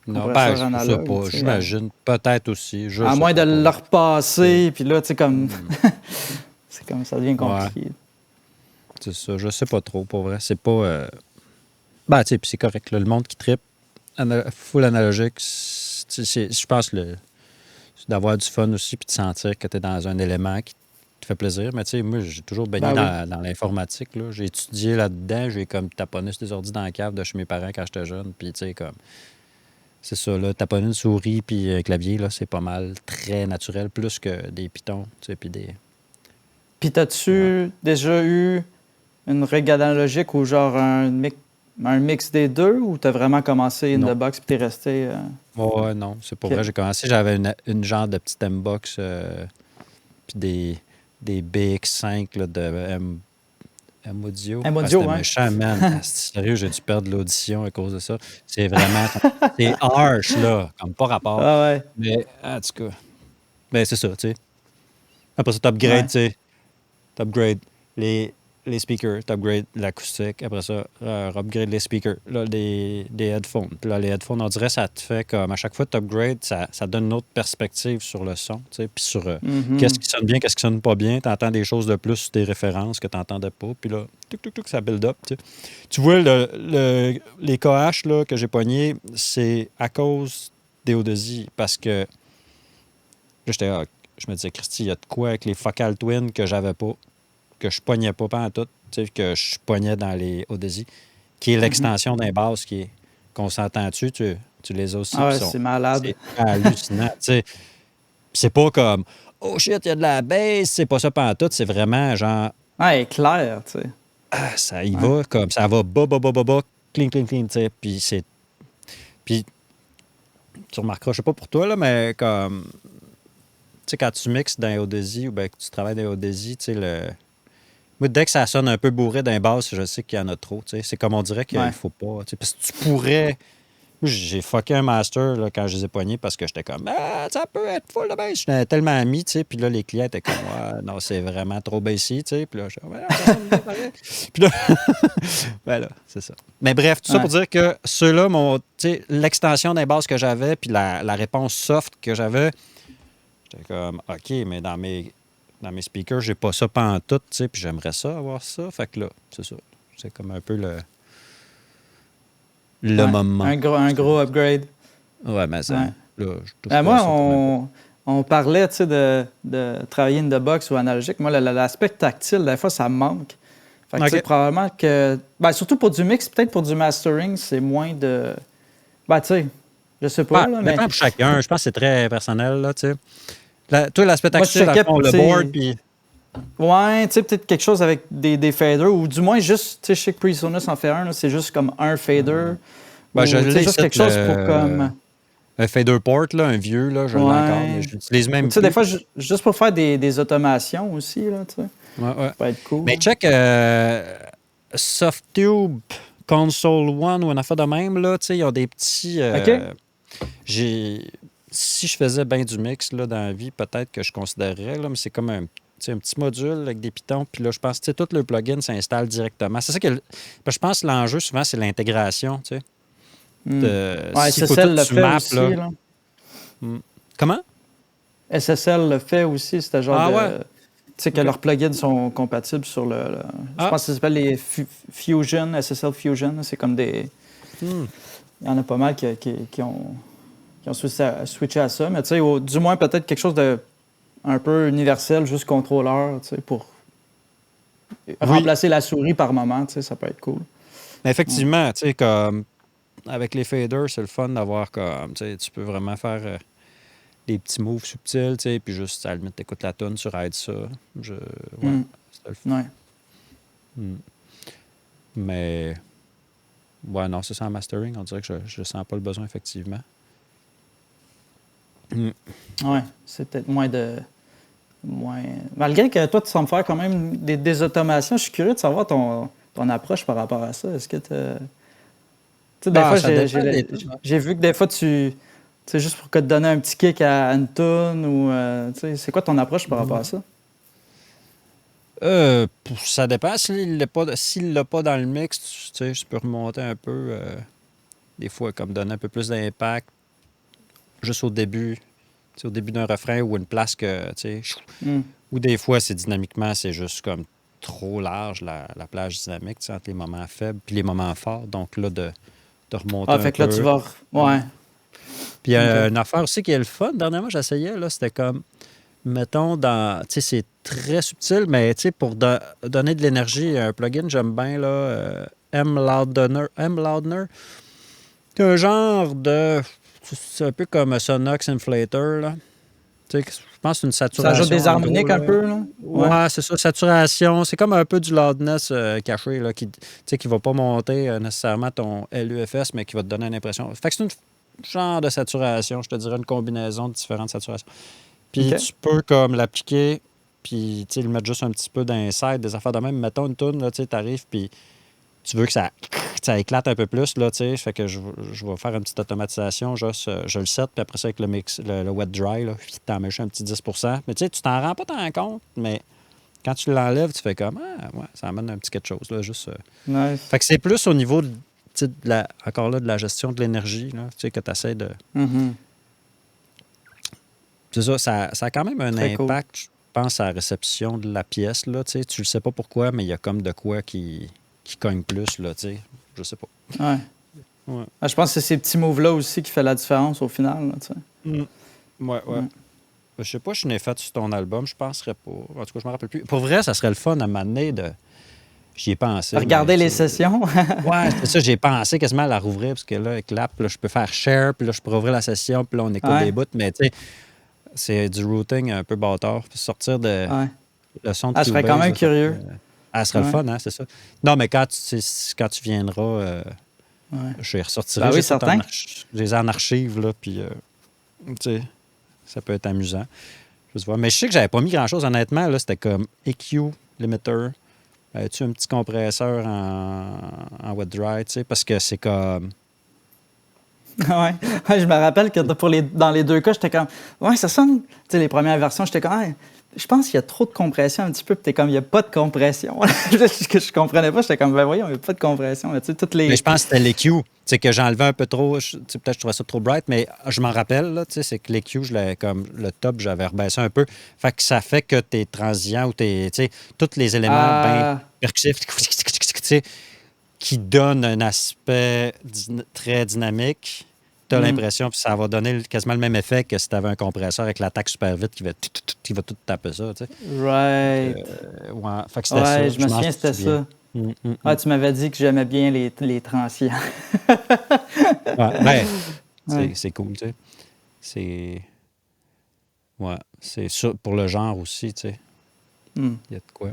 ben, compresseur je sais analogue, pas. tu sais. J'imagine. Peut-être aussi. Je À sais moins de pas pour le vrai. repasser, puis là, tu sais, comme, Mm. c'est comme ça devient Ouais, compliqué. c'est ça. Je sais pas trop, pour vrai. C'est pas. Ben, tu sais, puis c'est correct, là. Le monde qui trippe full analogique, je pense c'est d'avoir du fun aussi, puis de sentir que tu es dans un élément qui te fait plaisir. Mais tu sais, moi, j'ai toujours baigné Ben oui. dans l'informatique, là. J'ai étudié là-dedans, j'ai comme taponné sur des ordi dans la cave de chez mes parents quand j'étais jeune, puis tu sais, comme... C'est ça, là, taponner une souris puis un clavier, là, c'est pas mal très naturel, plus que des pitons, tu sais, puis des... Puis Ouais. t'as-tu déjà eu une rig analogique ou genre un mix des deux, ou t'as vraiment commencé in Non. the box puis t'es resté... Ouais, non, c'est pas OK. vrai. J'ai commencé, j'avais une genre de petite M-Box, puis des BX5 là, de M-Audio. Ah, M-Audio, c'était ouais. méchant, man. Ah, c'est sérieux, j'ai dû perdre l'audition à cause de ça. C'est vraiment... C'est harsh, là, comme pas rapport. Ah ouais. Mais, en tout cas, ben, c'est ça, tu sais. Après ça, t'upgrades, Ouais. tu sais. T'upgrades. Les, les speakers, tu upgrades l'acoustique. Après ça, upgrade les speakers, là, des headphones. Puis là, les headphones, on dirait ça te fait comme à chaque fois que tu upgrades, ça donne une autre perspective sur le son, tu sais, puis sur qu'est-ce qui sonne bien, qu'est-ce qui sonne pas bien. Tu entends des choses de plus sur tes références que tu n'entendais pas. Puis là, ça build up. Tu sais. Tu vois, les KH là, que j'ai pognés, c'est à cause des Odyssey. Parce que là, je me disais, Christy, il y a de quoi avec les Focal Twin que j'avais pas, que je pognais pas en tout, tu sais, que je pognais dans les Odyssey, qui est l'extension d'un bass qu'on s'entend dessus, tu les as aussi. Ah ouais, c'est malade. C'est hallucinant, tu sais. C'est pas comme, oh shit, il y a de la bass, c'est pas ça pantoute, c'est vraiment genre, Ouais, clair, tu sais. ça y va, comme ça va bas, clean, tu sais, puis tu remarqueras, je sais pas pour toi, là, mais comme, tu sais, quand tu mixes dans Odyssey ou bien que tu travailles dans Odyssey, tu sais, moi, dès que ça sonne un peu bourré d'un bass, je sais qu'il y en a trop, tu sais. C'est comme on dirait qu'il faut pas, tu sais, parce que tu pourrais... Moi, j'ai fucké un master là, quand je les ai pognés parce que j'étais comme, ça peut être full de bass. J'étais tellement ami, tu sais, puis là, les clients étaient comme, non, c'est vraiment trop bassy, tu sais, puis là, je suis ça sonne bien pareil. Puis là, ben là, c'est ça. Mais bref, tout ça pour dire que ceux-là, tu sais, l'extension d'un bass que j'avais, puis la réponse soft que j'avais, j'étais comme, OK, mais dans mes speakers, j'ai pas ça pantoute, tu sais, puis j'aimerais ça avoir ça. Fait que là, c'est ça. C'est comme un peu le moment. Un gros upgrade. Ouais, mais ça, là, je touche moi, pas à ça on parlait, tu sais, de travailler in the box ou analogique. Moi, l'aspect tactile, des fois, ça me manque. Fait que, tu sais, probablement que... Ben, surtout pour du mix, peut-être pour du mastering, c'est moins de... Ben, tu sais, je sais pas, là, mais... pour chacun, je pense que c'est très personnel, là, tu sais. Toi, l'aspect tactile, le board, puis... Ouais, tu sais, peut-être quelque chose avec des faders, ou du moins juste, tu sais, je sais que PreSonus en fait un, c'est juste comme un fader. Ben, je l'ai juste quelque chose pour comme... Un fader port, là, un vieux, là, je l'ai encore, mais je l'utilise même plus. Tu sais, des fois, juste pour faire des automations aussi, là, tu sais. Ouais. Ça peut être cool. Mais check Softtube Console One ou une affaire de même, là, tu sais, ils ont des petits... Si je faisais bien du mix, là, dans la vie, peut-être que je considérerais, là, mais c'est comme un petit module avec des pitons, puis là, je pense que tout le plugin s'installe directement. C'est ça que je pense que l'enjeu, souvent, c'est l'intégration, tu sais. SSL le fait aussi, là. Comment? SSL le fait aussi, c'est genre de... Tu sais que leurs plugins sont compatibles sur je pense que ça s'appelle les Fusion, SSL Fusion. C'est comme des... Il y en a pas mal qui ont switché à ça. Mais tu sais, du moins peut-être quelque chose de un peu universel, juste contrôleur, tu sais, pour remplacer la souris par moment, tu sais, ça peut être cool. Mais effectivement, tu sais, comme avec les faders, c'est le fun d'avoir comme, tu sais, tu peux vraiment faire des petits moves subtils, tu sais, puis juste, à la limite, t'écoutes la tune sur Aide ça. C'était le fun. Mais, ouais, non, c'est ça en mastering, on dirait que je sens pas le besoin, effectivement. Ouais, c'est peut-être moins... Malgré que toi, tu sembles faire quand même des automations, je suis curieux de savoir ton approche par rapport à ça. Est-ce que tu sais, des fois, j'ai vu que des fois, tu sais, juste pour te donner un petit kick à une tune ou... tu sais, c'est quoi ton approche par rapport à ça? Ça dépend. S'il l'a pas dans le mix, tu sais, je peux remonter un peu, des fois, comme donner un peu plus d'impact, juste au début d'un refrain ou une place que, tu sais, ou des fois, dynamiquement, c'est juste comme trop large, la plage dynamique, tu sais, entre les moments faibles puis les moments forts. Donc là, de remonter un peu. Fait que là, tu vas... Ouais. Puis il y a une affaire aussi qui est le fun. Dernièrement, j'essayais, là, c'était comme, mettons, tu sais, c'est très subtil, mais tu sais, pour donner de l'énergie à un plugin, j'aime bien, là, M. Loudner. C'est un genre de... C'est un peu comme un Sonox Inflator, là. Tu sais, je pense que c'est une saturation. Ça ajoute des harmoniques un peu, là? Ouais, c'est ça, saturation. C'est comme un peu du loudness caché, là, qui ne va pas monter nécessairement ton LUFS, mais qui va te donner une impression. Fait que c'est un genre de saturation, je te dirais une combinaison de différentes saturations. Puis tu peux comme l'appliquer, puis le mettre juste un petit peu d'inside, des affaires de même. Mettons une toune, là, tu arrives, puis tu veux que ça éclate un peu plus, là, tu sais. Fait que je vais faire une petite automatisation, je le set, puis après ça, avec le mix, le wet dry, là, puis t'en mets un petit 10 %. Mais tu sais, tu t'en rends pas tant compte, mais Quand tu l'enlèves, tu fais comme, ah, ouais, ça amène un petit quelque chose, là, juste. Nice. Fait que c'est plus au niveau, encore là, de la gestion de l'énergie, là, tu sais, que tu essaies de. Mhm. C'est ça, ça a quand même un Très cool. impact, je pense, à la réception de la pièce, là, tu sais. Tu le sais pas pourquoi, mais il y a comme de quoi qui cogne plus, là, tu sais. Je sais pas. Ouais. Ouais. Je pense que c'est ces petits moves-là aussi qui fait la différence au final, là, tu sais. Mm. Ouais, ouais. Ouais. Je sais pas, je n'ai fait sur ton album, je penserais pas. En tout cas, je me rappelle plus. Pour vrai, ça serait le fun à m'amener de. J'y ai pensé, mais Regarder les tu sais. sessions. Ouais, c'est ça, j'ai pensé quasiment à la rouvrir, parce que là, avec l'app, là, je peux faire share, puis là, je pourrais ouvrir la session, puis là, on écoute des Ouais. bouts, mais tu sais, c'est du routing un peu bâtard. Puis sortir de Ouais. le son de Ah, je serais quand Cubase, même là, ça curieux. ah, ça serait le Ouais. fun, hein, c'est ça. Non, mais quand tu viendras, Ouais. je les ressortirai. Ben J'ai oui, tout certain. je les ai en archive, là, puis tu sais, ça peut être amusant. Je sais pas. Mais je sais que j'avais pas mis grand-chose, honnêtement. Là, c'était comme EQ, limiter. Avais-tu un petit compresseur en wet dry, tu sais, parce que c'est comme. Ouais. Ouais, je me rappelle que dans les deux cas, j'étais comme, ouais, ça sonne. Tu sais, les premières versions, j'étais comme, ouais, je pense qu'il y a trop de compression un petit peu. Puis t'es comme, il n'y a pas de compression. Ce que je comprenais pas, j'étais comme, ben voyons, il n'y a pas de compression. Mais tu sais, toutes Mais les. je pense que c'était l'EQ. Tu sais, que j'enlevais un peu trop. Tu sais, peut-être que je trouvais ça trop bright, mais je m'en rappelle, là, tu sais, c'est que l'EQ, comme le top, j'avais rebaissé un peu. Fait que ça fait que tes transients ou tu sais, tous les éléments bien Ah, percussifs, tu sais, qui donnent un aspect très dynamique, tu as hmm, l'impression, puis ça va donner quasiment le même effet que si tu avais un compresseur avec l'attaque super vite qui va tout taper ça, tu sais. Fait que, right. ouais, fait que c'était Ouais, ça. je Je me m'en souviens, c'était souviens. ça. Mm, mm, mm. Ouais, tu m'avais dit que j'aimais bien les transients. Ouais, ben, Ouais. c'est cool, tu sais. C'est. Ouais, c'est ça pour le genre aussi, tu sais. Hmm. Il y a de quoi.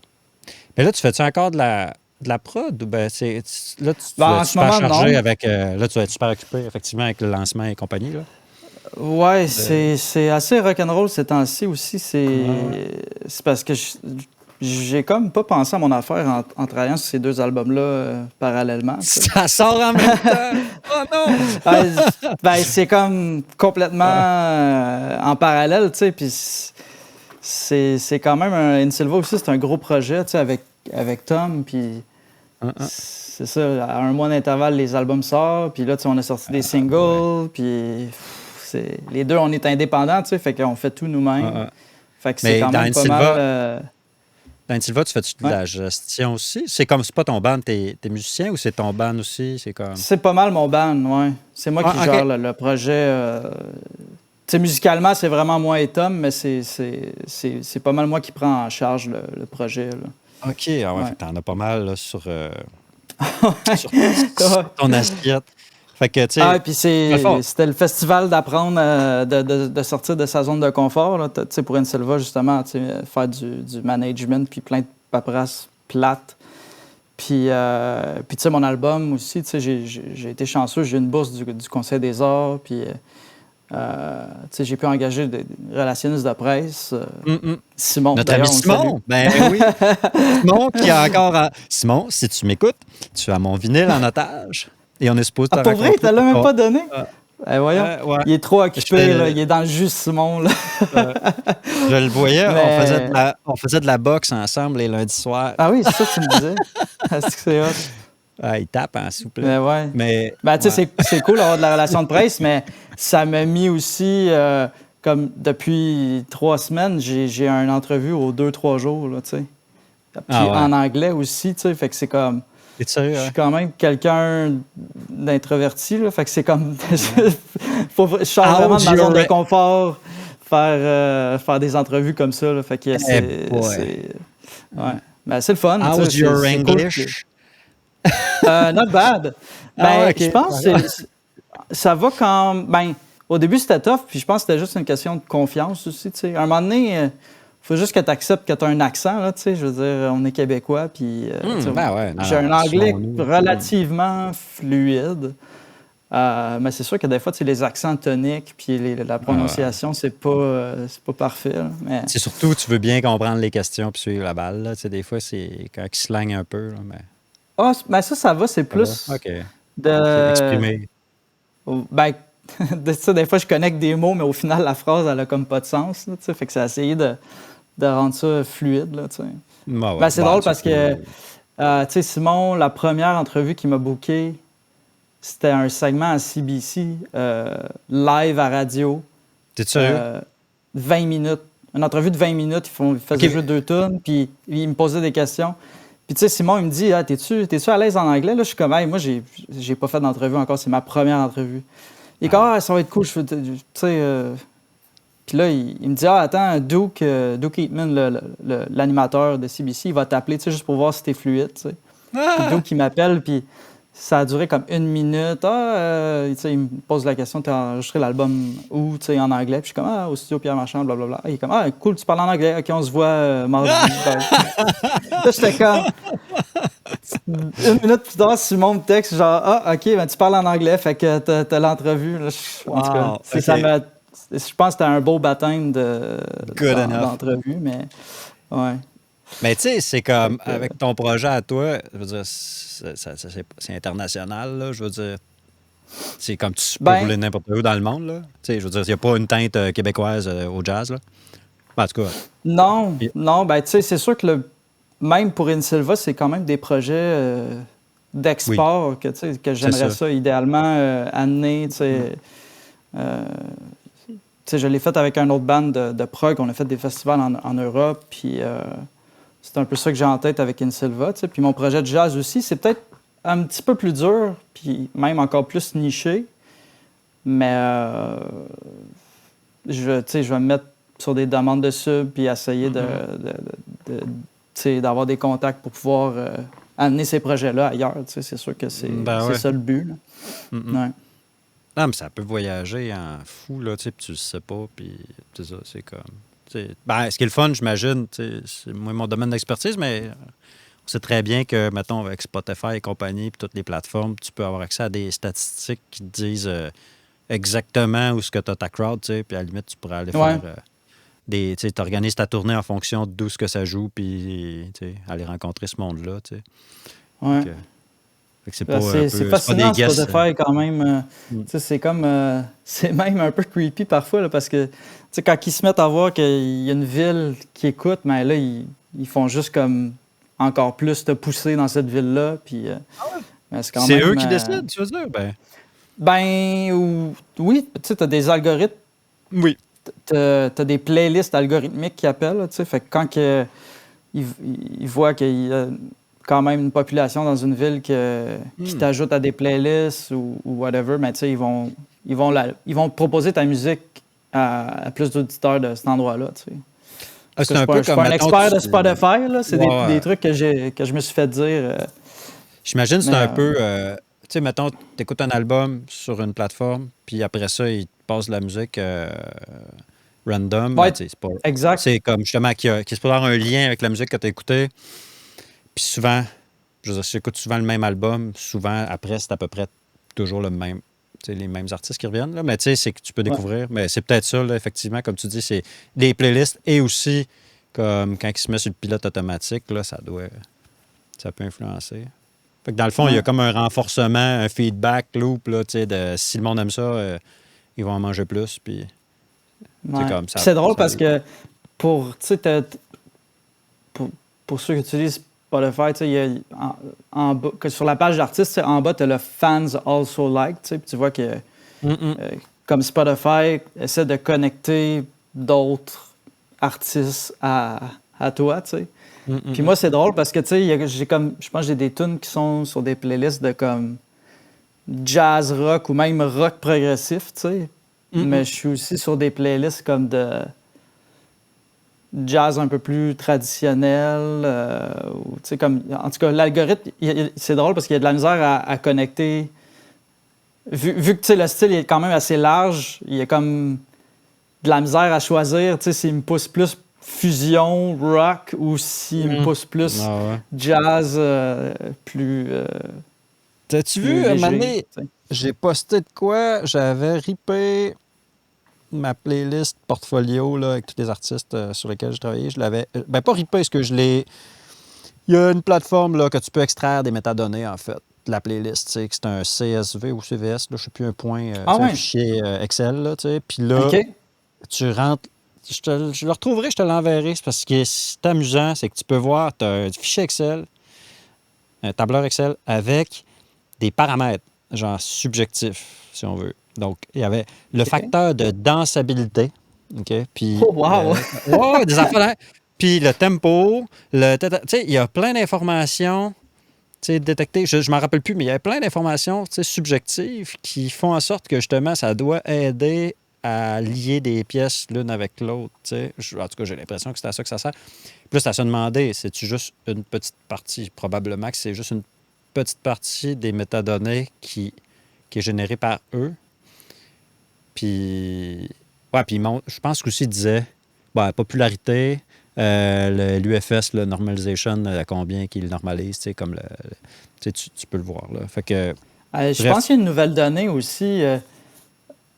Mais là, tu fais-tu encore de la prod ou ben là, tu Ben, vas en être ce super moment, chargé non. avec. Là, tu vas être super occupé, effectivement, avec le lancement et compagnie, là. Ouais, De- c'est assez rock'n'roll ces temps-ci aussi. Ouais, ouais. C'est parce que j'ai comme pas pensé à mon affaire en travaillant sur ces deux albums-là parallèlement, tu sais. Ça sort en même temps! Oh non! Ouais, ben, c'est comme complètement Ah, en parallèle, tu sais. Puis c'est quand même In Silva aussi, c'est un gros projet, tu sais, avec Tom. Puis ah, ah. c'est ça, à un mois d'intervalle, les albums sortent. Puis là, tu sais, on a sorti des Ah, boy. singles. Puis les deux, on est indépendants, tu sais, fait qu'on fait tout Ah, nous-mêmes. ah. Fait que c'est Mais quand même pas mal. Dans Silva, tu fais-tu de Ouais. la gestion aussi? C'est pas ton band, t'es musicien ou c'est ton band aussi? C'est comme. C'est pas mal mon band, ouais. C'est moi qui Ah, gère OK. le projet. Tu sais, musicalement, c'est vraiment moi et Tom, mais c'est pas mal moi qui prends en charge le projet, là. OK. Ah ouais, fait Ouais. que t'en as pas mal là, sur, sur Ouais. ton assiette. Fait que, tu Ah, sais, et puis dans le fond, c'était le festival d'apprendre de sortir de sa zone de confort, là. Tu sais, pour Silva, justement, tu sais, faire du management, puis plein de paperasse plate. Puis tu sais, mon album aussi, tu sais, j'ai été chanceux, j'ai eu une bourse du Conseil des arts, puis tu sais, j'ai pu engager des relationnistes de presse. hum, hum. Simon, Notre ami d'ailleurs, on le salue. Simon, ben oui. Simon qui a encore. Simon, si tu m'écoutes, tu as mon vinyle en otage et on est supposé Ah, te pour vrai, il rencontrer te l'a pour même ton. pas donné? Euh, Eh, voyons, ouais. il est trop Je, occupé, là. fais- Il est dans le jus, Simon, là. euh, je le voyais, Mais, on faisait de la boxe ensemble les lundis soirs. ah oui, c'est ça que tu me disais. Est-ce que c'est hot? Ah, il tape, hein, s'il vous plaît. Mais ouais. Mais, Ben, tu sais, ouais. c'est cool d'avoir de la relation de presse, mais ça m'a mis aussi, comme depuis 3 semaines, j'ai une entrevue aux 2, 3 jours, là, tu sais. Puis Ah ouais. en anglais aussi, tu sais, fait que c'est comme... Es-tu sérieux, Je hein? suis quand même quelqu'un d'introverti, là, fait que c'est comme... Ouais. Je sors vraiment de How's ma zone your. de confort, faire des entrevues comme ça, là, fait que Eh boy. ouais. Ben, c'est le fun, tu sais, How's your c'est cool. English? Not bad. Ah ouais, Ben, je ok. pense que ça va quand... Ben, au début, c'était tough, puis je pense que c'était juste une question de confiance aussi, tu sais. À un moment donné, faut juste que tu acceptes que tu as un accent, là, tu sais. Je veux dire, on est Québécois, puis tu sais, Ben ouais, non, j'ai un anglais assumons-nous. relativement fluide. Mais c'est sûr que des fois, tu sais, les accents toniques puis la prononciation, c'est pas parfait, là. Mais C'est surtout, tu veux bien comprendre les questions puis suivre la balle. Là. Tu sais, des fois, c'est quand ils slang un peu. Là, mais ben ça va, c'est ça va. plus OK. C'est de... exprimé. Ben, tu sais, des fois, je connecte des mots, mais au final, la phrase, elle a comme pas de sens, là, tu sais. Fait que c'est essayer de de rendre ça fluide, là, tu sais. Bah ouais, Ben, c'est bah, drôle tu sais, parce que, tu sais, Simon, la première entrevue qu'il m'a booké, c'était un segment à CBC, live à radio, t'es sérieux? euh, 20 minutes. Une entrevue de 20 minutes, ils faisaient OK. jouer 2 tunes, puis il me posait des questions. Puis tu sais, Simon, il me dit, ah, t'es-tu à l'aise en anglais? Là, je suis comme, hey, moi, j'ai pas fait d'entrevue encore, c'est ma première entrevue. Il est comme, Ah, ah, ça va être cool, tu sais. Puis là, il me dit, ah, attends, Duke Eatman, l'animateur de CBC, il va t'appeler, tu sais, juste pour voir si t'es fluide, tu sais. Puis Duke, il m'appelle, puis ça a duré comme 1 minute. Tu sais, il me pose la question, t'as enregistré l'album où, tu sais, en anglais? Puis je suis comme, ah, au studio Pierre Marchand, blablabla. Il est comme, ah, cool, tu parles en anglais, ok, on se voit mardi. Bye. Là, j'étais comme, 1 minute plus tard, Simon me texte, genre, ah, ok, ben tu parles en anglais, fait que t'as l'entrevue. Là, en tout cas, Wow, ça OK. je pense que c'était un beau baptême Good enough. d'entrevue, mais ouais. Mais tu sais, c'est Fait comme que, avec ton projet à toi, je veux dire, c'est international, là. Je veux dire, c'est comme tu peux ben, rouler n'importe où dans le monde, là. Tu sais, je veux dire, il n'y a pas une teinte québécoise au jazz, là. Ben, en tout cas. non, puis- non, ben, tu sais, c'est sûr que même pour InSilva, c'est quand même des projets oui, d'export que, tu sais, que c'est j'aimerais ça. ça idéalement amener, tu Mm. sais. Tu sais, je l'ai fait avec un autre band de prog. On a fait des festivals en Europe, puis c'est un peu ça que j'ai en tête avec InSilva, tu sais. Puis mon projet de jazz aussi, c'est peut-être un petit peu plus dur, puis même encore plus niché, mais tu sais, je vais me mettre sur des demandes de sub, puis essayer Mhm. tu sais, d'avoir des contacts pour pouvoir amener ces projets-là ailleurs, tu sais. C'est sûr que Ben c'est ouais. ça le but, là. Mhm. Ouais. Non, mais ça peut voyager en fou, là, tu sais, puis tu le sais pas, puis c'est ça, c'est comme... tu sais, ben, ce qui est le fun, j'imagine, tu sais, c'est moi mon domaine d'expertise, mais on sait très bien que, mettons, avec Spotify et compagnie, puis toutes les plateformes, tu peux avoir accès à des statistiques qui te disent exactement où est-ce que tu as ta crowd, tu sais, puis à la limite, tu pourrais aller Ouais. faire tu sais, t'organises ta tournée en fonction d'où ce que ça joue, puis, tu sais, aller rencontrer ce monde-là, tu sais. Ouais. Fait que, fait que c'est pas un C'est peu... C'est pas des fascinant, guesses. Spotify, quand même. Mm. Tu sais, c'est comme... c'est même un peu creepy parfois, là, parce que, tu sais, quand ils se mettent à voir qu'il y a une ville qui écoute, mais là, ils font juste comme encore plus te pousser dans cette ville-là, puis ben, c'est quand C'est eux même... qui décident, tu veux dire? Ben, ben, oui, tu sais, t'as des algorithmes, oui. t'as des playlists algorithmiques qui appellent, là, tu sais, fait que quand ils voient qu'il y a quand même une population dans une ville qui Hmm. t'ajoute à des playlists ou whatever, mais tu sais, ils vont proposer ta musique à plus d'auditeurs de cet endroit-là, tu sais. Ah, Parce que c'est un peu je suis comme, pas un mettons, expert de Spotify, là. C'est Ouais, des ouais. trucs que je me suis fait dire. J'imagine que c'est Mais un peu... tu sais, mettons, t'écoutes un album sur une plateforme, puis après ça, il te passe de la musique random. Ben, ouais, tu sais, c'est pas... exact. C'est comme, justement, qui se peut avoir un lien avec la musique que t'as écoutée. Puis souvent, je veux dire, si j'écoute souvent le même album, souvent, après, c'est à peu près toujours le même... tu sais, les mêmes artistes qui reviennent, là. Mais tu sais, c'est que tu peux Ouais, découvrir. Mais c'est peut-être ça, là, effectivement, comme tu dis, c'est des playlists et aussi, comme quand il se met sur le pilote automatique, là, ça peut influencer. Fait que dans le fond, il y a ouais, comme un renforcement, un feedback loop, là, tu sais, de si le monde aime ça, ils vont en manger plus, puis c'est ouais. comme Puis ça. c'est drôle parce que tu sais, pour, pour ceux qui utilisent Spotify, tu sais, en bas, que sur la page d'artiste, tu sais, en bas, tu as le Fans Also Like, tu sais, puis tu vois que Mm-mm. comme Spotify essaie de connecter d'autres artistes à toi, tu sais. Puis Mm-mm. moi, c'est drôle parce que, tu sais, j'ai comme, je pense que j'ai des tunes qui sont sur des playlists de comme jazz rock ou même rock progressif, tu sais. Mais Mm-mm. je suis aussi sur des playlists comme de jazz un peu plus traditionnel. Ou, tu sais, comme, en tout cas, l'algorithme, c'est drôle parce qu'il y a de la misère à connecter. Vu que, tu sais, le style est quand même assez large, il y a comme de la misère à choisir, tu sais, s'il me pousse plus fusion, rock, ou s'il me Mm. pousse plus Ah ouais. jazz plus, T'as-tu plus vu, un moment léger. donné, Tu sais. j'ai posté de quoi? J'avais ripé ma playlist portfolio là, avec tous les artistes sur lesquels j'ai travaillé. Je l'avais. Ben, pas ripé, parce que je l'ai. Il y a une plateforme là, que tu peux extraire des métadonnées, en fait, de la playlist. Tu sais, que c'est un CSV ou CVS, là, je ne sais plus un point, Ah c'est un ouais, fichier Excel, là, tu sais. Puis là, OK. tu rentres, je le retrouverai, je te l'enverrai. C'est parce que c'est amusant, c'est que tu peux voir, tu as un fichier Excel, un tableur Excel avec des paramètres, genre subjectifs, si on veut. Donc, il y avait le OK. facteur de dansabilité, OK? Puis, Oh, wow! ouais, des affaires, là. Puis le tempo, tu sais, il y a plein d'informations, tu sais, détectées. Je ne m'en rappelle plus, mais il y a plein d'informations, tu sais, subjectives qui font en sorte que, justement, ça doit aider à lier des pièces l'une avec l'autre, tu sais. En tout cas, j'ai l'impression que c'est à ça que ça sert. Puis là, c'est à se demander, c'est-tu juste une petite partie? Probablement que c'est juste une petite partie des métadonnées qui est générée par eux. Puis, ouais, puis je pense qu'aussi il disait, popularité, l'UFS, le normalization, à combien qu'il normalise, tu sais, comme tu sais, tu peux le voir, là. Fait que, Je bref. pense qu'il y a une nouvelle donnée aussi.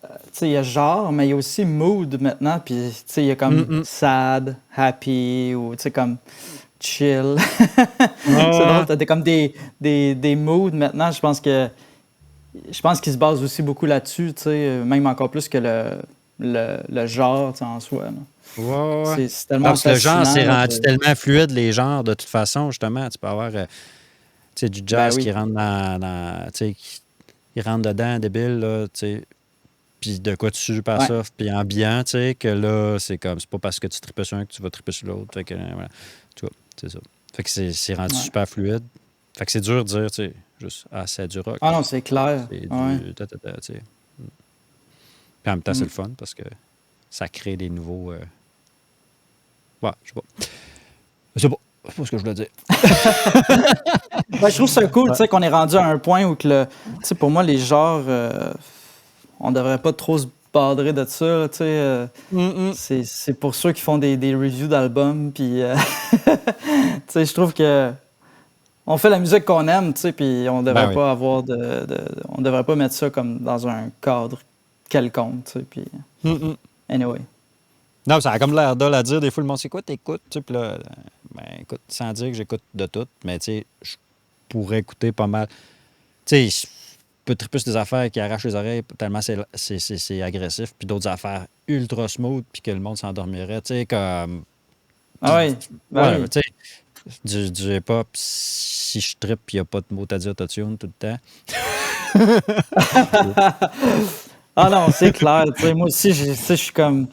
Tu sais, il y a genre, mais il y a aussi mood maintenant. Puis, tu sais, il y a comme Mm, sad, happy ou, tu sais, comme chill. C'est drôle, Ah, t'as comme des moods maintenant. Je pense qu'ils se basent aussi beaucoup là-dessus, tu sais, même encore plus que le genre, tu sais, en soi, là. ouais, ouais, ouais. C'est Non, tellement parce que le genre, fascinant, c'est là, rendu tellement fluide, les genres, de toute façon, justement. Tu peux avoir, tu sais, du ben jazz qui oui. rentre tu sais, qui rentre dedans, débile, là, tu sais. Puis de quoi de super Ouais, soft, puis ambiant, tu sais, que là, c'est comme, c'est pas parce que tu tripes sur un que tu vas triper sur l'autre. Fait que, voilà. Tu vois, c'est ça. Fait que c'est rendu ouais. super fluide. Fait que c'est dur de dire, tu sais, juste, c'est du rock, Ah non, c'est clair. c'est Ouais. du tu sais. Puis en même temps, c'est Mm. le fun parce que ça crée des nouveaux. Ouais, je sais pas. Je sais pas ce que je voulais dire. Ouais, je trouve ça cool, tu Ouais. sais, qu'on est rendu à un point où que tu sais, pour moi, les genres, on devrait pas trop se badrer de ça, tu sais. Mm, C'est pour ceux qui font des reviews d'albums, puis, tu sais, je trouve que on fait la musique qu'on aime, tu sais, puis on Ben devrait oui. pas avoir on devrait pas mettre ça comme dans un cadre quelconque, tu sais, puis Mm. anyway. Non, ça a comme l'air d'ol à dire. Des fois, le monde, c'est quoi t'écoutes? Tu sais, puis là, ben écoute, sans dire que j'écoute de tout, mais tu sais, je pourrais écouter pas mal. Tu sais, je peux triper sur des affaires qui arrachent les oreilles tellement c'est agressif, puis d'autres affaires ultra smooth, puis que le monde s'endormirait. Tu sais, comme. Ah Puis, oui, ben whatever, oui. tu sais, du hip-hop, si je trippe, puis il n'y a pas de mot à dire autotune tout le temps. Ah non, c'est clair, tu sais, moi aussi, tu sais, je suis comme,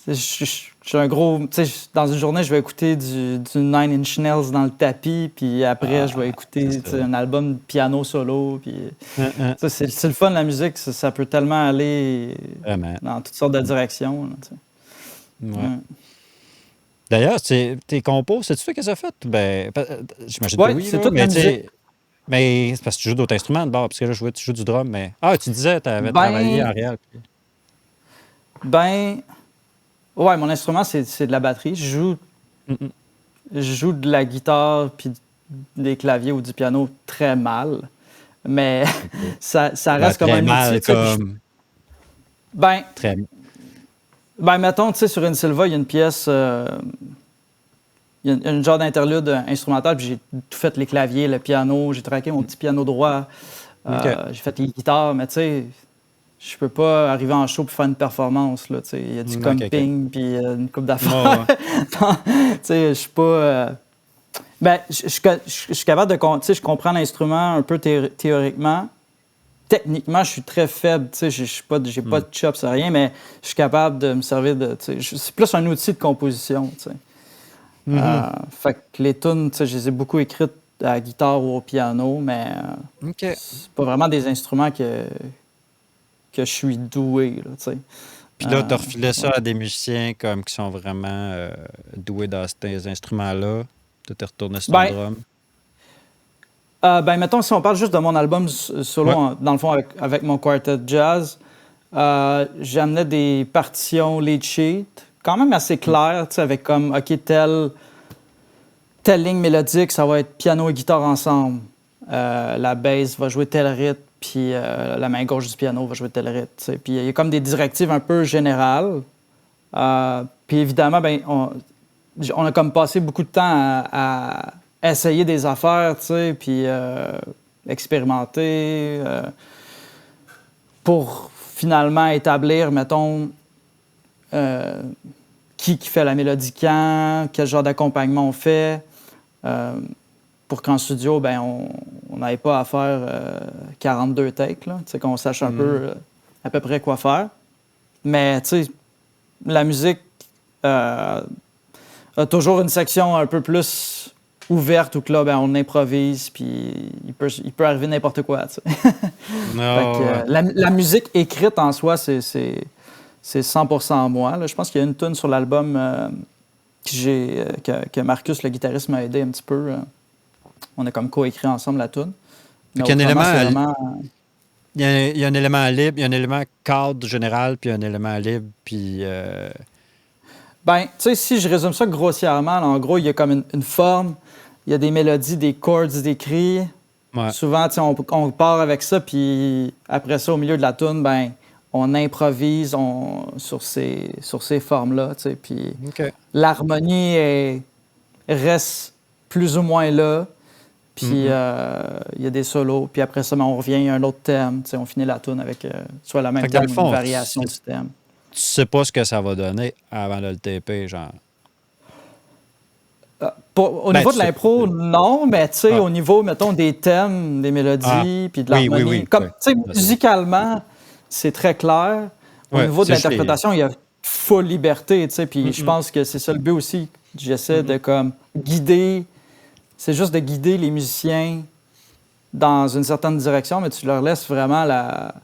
je suis un gros, tu sais, dans une journée, je vais écouter du Nine Inch Nails dans le tapis, puis après, je vais C'est écouter, tu sais, ça. un album de piano solo, puis Hein, ça, c'est le fun, la musique, ça peut tellement aller vraiment. dans toutes sortes de directions, là, tu sais. Ouais. Ouais. D'ailleurs, tes compos, c'est-tu toi qui les as faites? Ben, j'imagine que Ouais, oui, c'est là, toute la mais tu musique. sais, mais c'est parce que tu joues d'autres instruments de bord, parce que là, tu joues du drum, mais. Ah, tu disais, tu avais travaillé en Ben, réel. ben, ouais, mon instrument, c'est de la batterie. Mm, mm. Je joue de la guitare puis des claviers ou du piano très mal, mais OK. ça Ben, reste comme très un outil, mal, tu sais. comme. Ben, Très. ben, mettons, tu sais, sur une Silva, il y a une pièce, il y a une genre d'interlude instrumental, puis j'ai tout fait les claviers, le piano, j'ai traqué mon petit piano droit, OK. j'ai fait les guitares, mais tu sais, je peux pas arriver en show pour faire une performance, là, tu sais. Il y a du OK, OK. comping, puis une coupe Ouais, d'affaires. ouais. Tu sais, je suis pas... Ben, je suis capable de... Tu sais, je comprends l'instrument un peu théoriquement. Techniquement, je suis très faible, tu sais, j'ai pas Mm. de chops, rien, mais je suis capable de me servir de... Tu sais, c'est plus un outil de composition, tu sais. Mhm. Fait que les tunes, tu sais, je les ai beaucoup écrites à la guitare ou au piano, mais OK. c'est pas vraiment des instruments que je suis doué, là, tu sais. Puis là, tu as refilé Ouais. ça à des musiciens comme qui sont vraiment doués dans ces instruments-là. Tu t'es retourné sur ton Ben, drum. ben, mettons, si on parle juste de mon album solo, Ouais. dans le fond, avec mon quartet jazz, j'amenais des partitions lead sheet, quand même assez Mm. claires, tu sais, avec comme, OK, telle ligne mélodique, ça va être piano et guitare ensemble. La bass va jouer tel rythme, puis la main gauche du piano va jouer tel rythme, tu sais. Puis il y a comme des directives un peu générales. Puis évidemment, ben, on a comme passé beaucoup de temps à essayer des affaires, tu sais, puis expérimenter pour finalement établir, mettons, euh, qui fait la mélodie quand, quel genre d'accompagnement on fait, pour qu'en studio, ben, on n'avait pas à faire 42 takes, là, qu'on sache un peu à peu près quoi faire. Mais la musique a toujours une section un peu plus ouverte où que là, ben, on improvise, puis il peut arriver n'importe quoi. La musique écrite en soi, c'est 100% moi. Là. Je pense qu'il y a une tune sur l'album que Marcus, le guitariste, m'a aidé un petit peu. On a comme coécrit ensemble la tune. Il y a un élément libre, il y a un élément cadre général, puis un élément libre, puis... Ben, tu sais, si je résume ça grossièrement, là, en gros, il y a comme une forme, il y a des mélodies, des chords, des cris. Ouais. Souvent, on part avec ça, puis après ça, au milieu de la tune, ben, on improvise sur ces formes-là, tu sais, puis l'harmonie reste plus ou moins là, puis il y a des solos, puis après ça, ben, on revient à un autre thème, tu sais, on finit la tune avec soit la même thème ou une variation du thème. Tu sais pas ce que ça va donner avant de le taper, genre? Au niveau de l'impro, non, mais tu sais, au niveau, mettons, des thèmes, des mélodies, puis de l'harmonie, comme, tu sais, musicalement, c'est très clair. Au niveau de l'interprétation, il y a full liberté, tu sais, puis je pense que c'est ça le but aussi. J'essaie de, comme, guider, c'est juste de guider les musiciens dans une certaine direction, mais tu leur laisses vraiment la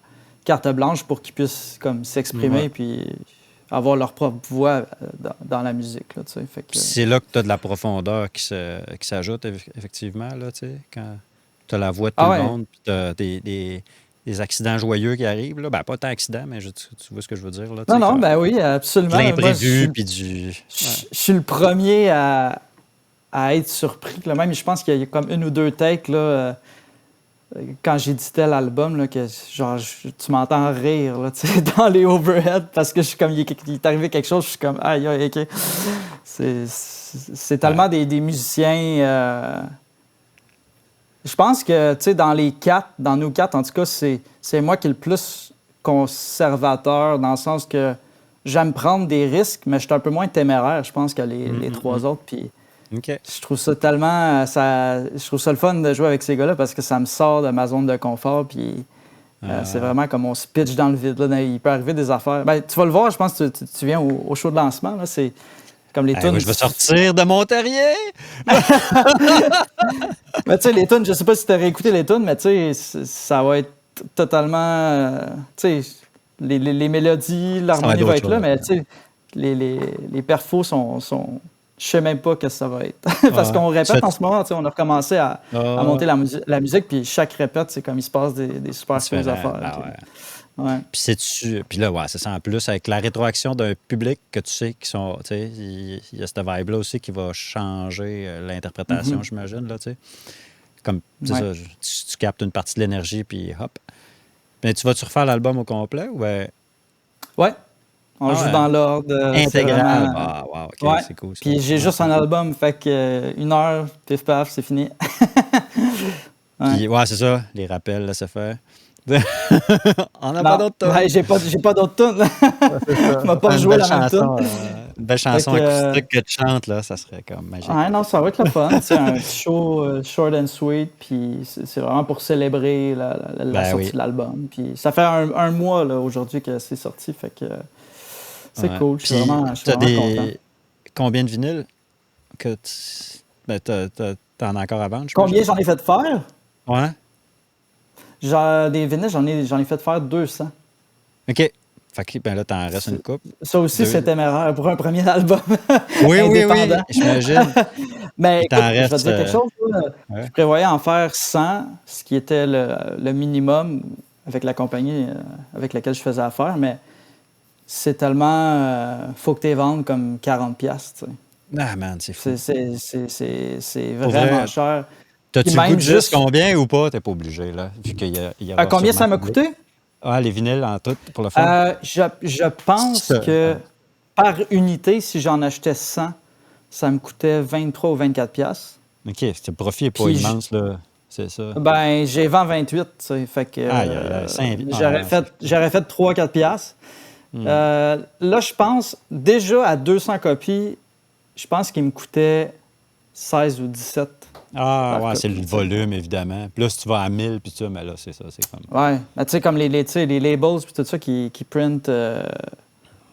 carte blanche pour qu'ils puissent, comme, s'exprimer, puis avoir leur propre voix dans la musique. Là, fait que... C'est là que tu as de la profondeur qui s'ajoute, effectivement, là, quand tu as la voix de tout le monde, puis tu as des accidents joyeux qui arrivent. Là. Ben, pas tant d'accidents, mais tu vois ce que je veux dire. Là, non, ben oui, absolument. De l'imprévu, puis du... Je suis le premier à être surpris. Là, même, je pense qu'il y a comme une ou deux takes, là, quand j'éditais l'album, là, que genre, tu m'entends rire là, dans les overheads parce que je suis comme, il est arrivé quelque chose, je suis comme, aïe, OK. C'est tellement des musiciens... Je pense que, dans nous quatre, en tout cas, c'est moi qui est le plus conservateur dans le sens que j'aime prendre des risques, mais je suis un peu moins téméraire, je pense, que les trois autres. Puis je trouve ça tellement... je trouve ça le fun de jouer avec ces gars-là parce que ça me sort de ma zone de confort. Puis c'est vraiment comme on se pitch dans le vide. Là, il peut arriver des affaires. Ben, tu vas le voir, je pense que tu viens au show de lancement. Là, c'est comme les tunes... je vais sortir de mon terrier! Mais tu sais, les tunes, je sais pas si tu as réécouté les tunes, mais tu sais, ça va être totalement... tu sais, les mélodies, l'harmonie va être là, mais tu sais, les perfos sont... Je sais même pas ce que ça va être. Parce qu'on répète en ce moment, on a recommencé à monter la musique, puis chaque répète, c'est comme il se passe des super belles affaires. Puis là, c'est ça. En plus, avec la rétroaction d'un public que tu sais qui sont... Tu sais, il y a cette vibe-là aussi qui va changer l'interprétation, j'imagine, là, tu sais. Comme, c'est ça, tu captes une partie de l'énergie, puis hop. Mais tu vas-tu refaire l'album au complet ou bien... Ouais. On joue dans l'ordre. Intégral. Vraiment... OK, c'est cool. Puis j'ai juste un album, fait que 1 heure, pif paf, c'est fini. Puis, c'est ça, les rappels, là, ça fait. On n'a pas d'autres tunes. Ouais, j'ai pas d'autres tunes. Je m'as pas joué la même tune. Une belle chanson acoustique que tu chantes, là, ça serait comme magique. Ouais, non, ça va être le fun. C'est un show short and sweet, puis c'est vraiment pour célébrer la sortie de l'album. Puis ça fait un mois là, aujourd'hui que c'est sorti, fait que c'est cool. Je suis vraiment content. Combien de vinyles que t'en as encore à vendre? Combien j'en ai fait faire? Ouais. Des vinyles, j'en ai fait faire 200. OK. Fait que là, t'en restes une coupe. Ça aussi, c'est téméraire pour un premier album. Oui, j'imagine. Mais écoute, je vais te dire quelque chose. Je prévoyais en faire 100, ce qui était le minimum avec la compagnie avec laquelle je faisais affaire, mais c'est tellement... faut que tu les vendes comme 40$, tu sais. Ah, man, c'est fou. C'est vraiment cher. T'as-tu le goût de juste combien ou pas? T'es pas obligé, là, vu qu'il y a combien ça m'a coûté? Les vinyles en tout, pour le faire? Je pense que par unité, si j'en achetais 100, ça me coûtait 23 ou 24$. OK, le profit n'est pas immense, là. C'est ça. Ben, j'ai vendu 28, tu sais, fait que j'aurais fait 3-4$. Hmm. Là, je pense, déjà à 200 copies, je pense qu'il me coûtait 16 ou 17 Ah, par ouais, c'est copie. le Tu sais. volume, évidemment. Puis là, si tu vas à 1000, puis ça, mais là, c'est ça, c'est comme... Ouais, mais tu sais, comme tu sais, les labels puis tout ça qui printent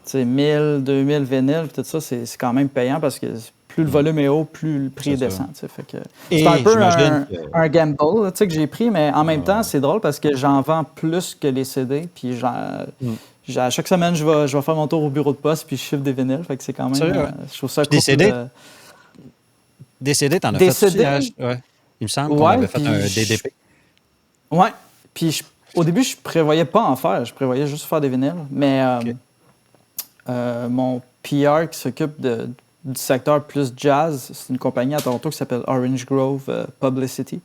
tu sais, 1000, 2000 vinyles, puis tout ça, c'est quand même payant parce que plus le Hmm. volume est haut, plus le prix C'est est ça. descend. Tu sais. Fait que c'est un Et peu j'imagine que... un gamble là, tu sais, que j'ai pris, mais en même temps, Ah, c'est drôle parce que j'en vends plus que les CD. Puis hmm. à chaque semaine, je vais faire mon tour au bureau de poste puis je chiffre des vinyles. Fait que c'est quand même, Sérieux, ouais. je trouve ça Puis des cool. CD, des CD, t'en as Des fait aussi, CD, hein? Ouais. Il me semble qu'on ouais, avait fait un DDP. ouais. Puis au début, je prévoyais pas en faire. Je prévoyais juste faire des vinyles. Mais OK. mon PR qui s'occupe du secteur plus jazz, c'est une compagnie à Toronto qui s'appelle Orange Grove Publicity.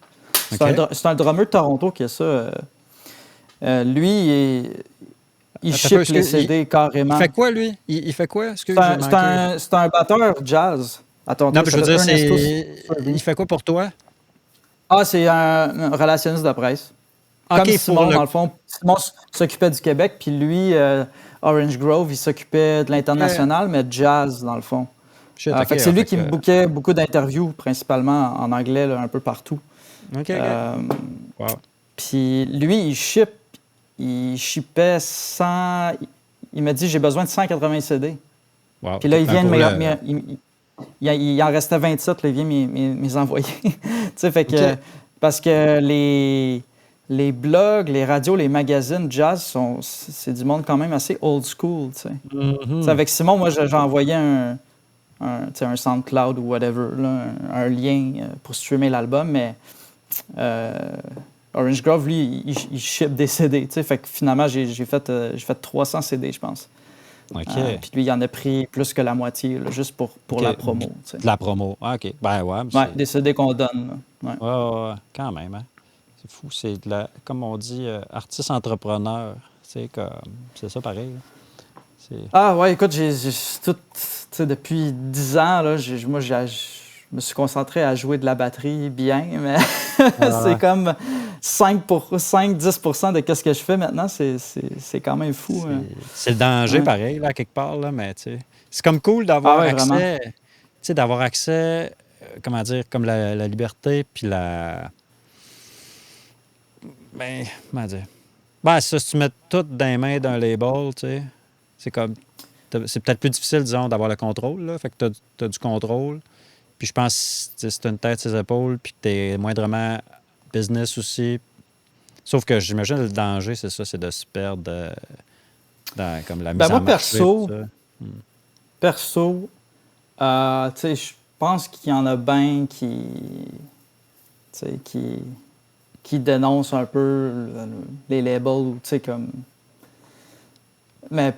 OK. C'est un drummer de Toronto qui a ça. Lui, il Attends un peu, ship les excuse, CD il carrément. fait quoi, lui? Il fait quoi? Excuse, j'ai manqué. C'est un batteur jazz à Non, Toronto. Il mais je veux s'appelle dire, Ernesto il Cervi. fait quoi pour toi? Ah, c'est un relationniste de presse. Comme OK, pour Simon, le... dans le fond. Simon s'occupait du Québec, puis lui, Orange Grove, il s'occupait de OK. l'international, mais jazz, dans le fond. Shit, OK, Fait que c'est lui fait qui me que... bookait beaucoup d'interviews, principalement en anglais, là, un peu partout. OK, OK. Euh, Wow. Puis lui, il shippait 100... Il m'a dit, j'ai besoin de 180 CD. Wow. Puis là, il Ben, vient de pour le... il en restait 27, là, il vient de m'y envoyer. Tu sais, fait OK. que... Parce que les blogs, les radios, les magazines jazz, c'est du monde quand même assez old school, tu sais. Tu sais, Mhm. avec Simon, moi, j'ai envoyé tu sais, un SoundCloud ou whatever, là, un lien pour streamer l'album, mais euh, Orange Grove, lui, il ship des CD, tu sais, fait que finalement, j'ai fait 300 CD, je pense. OK. Puis lui, il en a pris plus que la moitié, là, juste pour OK. la promo, tu sais. De la promo. Ah, OK. Ben ouais, mais Ouais, c'est... des CD qu'on donne, là. Ouais. Ouais, ouais, ouais. Quand même, hein. C'est fou. C'est de la... Comme on dit, artiste-entrepreneur. C'est comme... C'est ça pareil, là. C'est... Ah ouais, écoute, j'ai tout, tu sais, depuis 10 ans, là, je me suis concentré à jouer de la batterie bien, mais c'est Ah, comme 5-10% de ce que je fais maintenant, c'est quand même fou. c'est le danger, Ouais. pareil, là, quelque part, là, mais tu sais... C'est comme cool Ah d'avoir ouais, vraiment. accès... Tu sais, d'avoir accès, comment dire, comme la liberté, puis la... Ben, comment dire? Ben, ça, si tu mets tout dans les mains d'un label, tu sais, c'est comme... C'est peut-être plus difficile, disons, d'avoir le contrôle, là. Fait que t'as du contrôle. Puis je pense que si t'as une tête sur ses épaules, puis que t'es moindrement business aussi. Sauf que j'imagine le danger, c'est ça, c'est de se perdre dans comme la Ben mise en moi, marché, tout ça. perso, tu sais, je pense qu'il y en a bien tu sais, qui dénoncent un peu les labels, tu sais, comme... Mais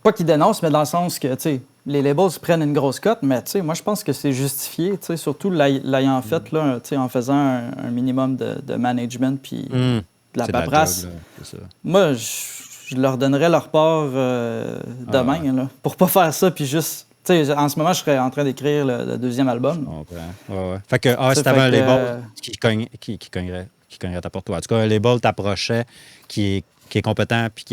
pas qu'ils dénoncent, mais dans le sens que, tu sais, les labels prennent une grosse cote, mais tu sais, moi, je pense que c'est justifié, tu sais, surtout l'ayant fait, là, tu sais, en faisant un minimum de management puis Hum, de la c'est de la job, paperasse. là, c'est ça. Moi, je leur donnerais leur part Ah ouais, demain, là, pour pas faire ça, puis juste... Tu sais, en ce moment, je serais en train d'écrire le deuxième je album. comprends. Ouais, ouais. Fait que, Tu si sais, t'avais fait un que... label qui cognerait à ta porte, toi. En tout cas, un label t'approchait, qui est compétent, puis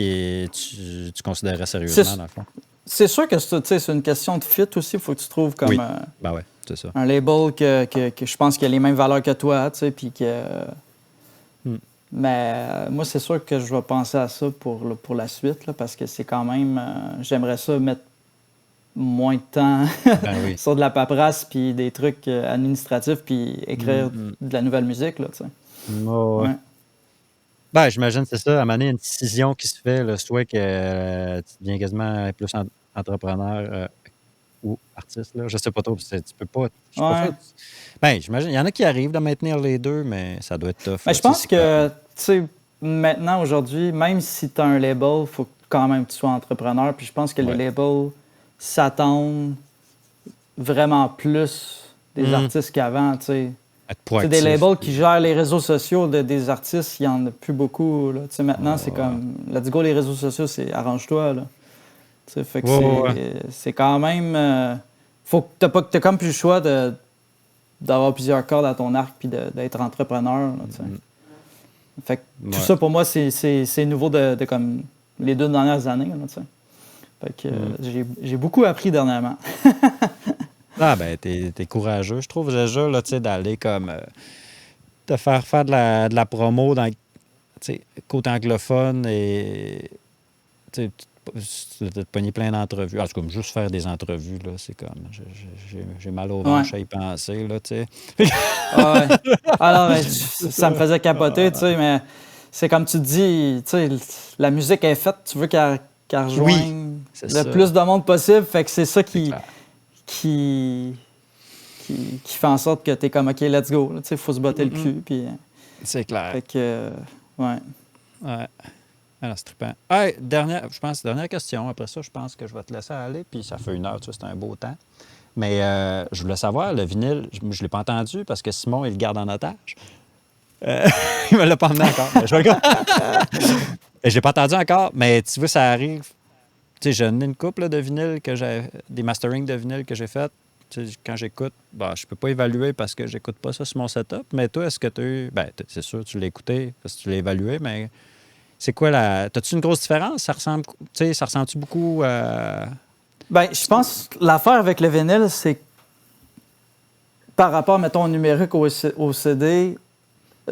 tu considérerais sérieusement, c'est dans le fond. c'est sûr que tu sais, c'est une question de fit aussi. Il faut que tu trouves comme Oui. Ben ouais, c'est ça. un label que je pense qu'il a les mêmes valeurs que toi, tu sais, puis que... Hmm. Mais moi, c'est sûr que je vais penser à ça pour la suite, là, parce que c'est quand même... j'aimerais ça mettre moins de temps Ben oui. sur de la paperasse, puis des trucs administratifs, puis écrire Hum. de la nouvelle musique, là, tu sais. Ouais, ouais. Ouais. Ben, j'imagine, c'est ça. À un moment donné, il y a une décision qui se fait, là, soit que tu deviens quasiment plus entrepreneur ou artiste, là. Je sais pas trop. Tu peux pas. Je suis pas sûr. Ouais. Ben, j'imagine. Il y en a qui arrivent à maintenir les deux, mais ça doit être tough, Mais là. je Tu sais, pense c'est que, comme. tu sais, maintenant, aujourd'hui, même si tu as un label, il faut quand même que tu sois entrepreneur. Puis je pense que les Ouais. labels s'attendent vraiment plus des Hum, artistes qu'avant, tu sais. Être Tu sais, des proactif. labels qui Puis... gèrent les réseaux sociaux des artistes, il n'y en a plus beaucoup, là. Tu sais, maintenant, c'est Ouais, comme, let's go, les réseaux sociaux, c'est arrange-toi, là. Tu sais, fait que ouais, ouais. c'est quand même... faut que t'as comme plus le choix d'avoir plusieurs cordes à ton arc puis d'être entrepreneur, là, tu sais. Hum, Fait que tout ouais. ça, pour moi, c'est nouveau de comme les 2 dernières années. Là, tu sais. Fait que j'ai beaucoup appris dernièrement. Ah, ben, t'es courageux, je trouve, déjà, là, tu sais, d'aller comme te faire de la promo dans, tu sais, côté anglophone et, tu sais, de te pogner plein d'entrevues. En tout cas, juste faire des entrevues, là, c'est comme, j'ai mal au Ouais. ventre à y penser, là, tu sais. Ah ouais. Alors, ça me faisait capoter, tu sais, mais c'est comme tu dis, tu sais, la musique est faite, tu veux qu'elle Oui, rejoigne c'est le ça, plus de monde possible, fait que c'est ça c'est clair. qui, qui fait en sorte que t'es comme, OK, let's go, tu sais, faut se botter le Mm-mm. cul, puis... C'est clair. Fait que, ouais. Ouais. Alors, c'est trippant. Hey, dernière question. Après ça, je pense que je vais te laisser aller. Puis ça fait 1 heure, tu vois, c'est un beau temps. Mais je voulais savoir, le vinyle, je ne l'ai pas entendu parce que Simon, il le garde en otage. Il me l'a pas emmené encore. Mais je vais l'ai pas entendu encore, mais tu vois, ça arrive. Tu sais, j'en ai une couple là, de vinyles des masterings de vinyle que j'ai fait. Tu sais, quand j'écoute, je peux pas évaluer parce que j'écoute pas ça sur mon setup. Mais toi, est-ce que tu as eu. Ben, c'est sûr, tu l'as écouté parce que tu l'as évalué, mais c'est quoi la. T'as-tu une grosse différence? Ça ressemble. Tu sais, ça ressemble-tu beaucoup à. Ben, je pense que l'affaire avec le vinyle, c'est que par rapport, mettons, au numérique au CD,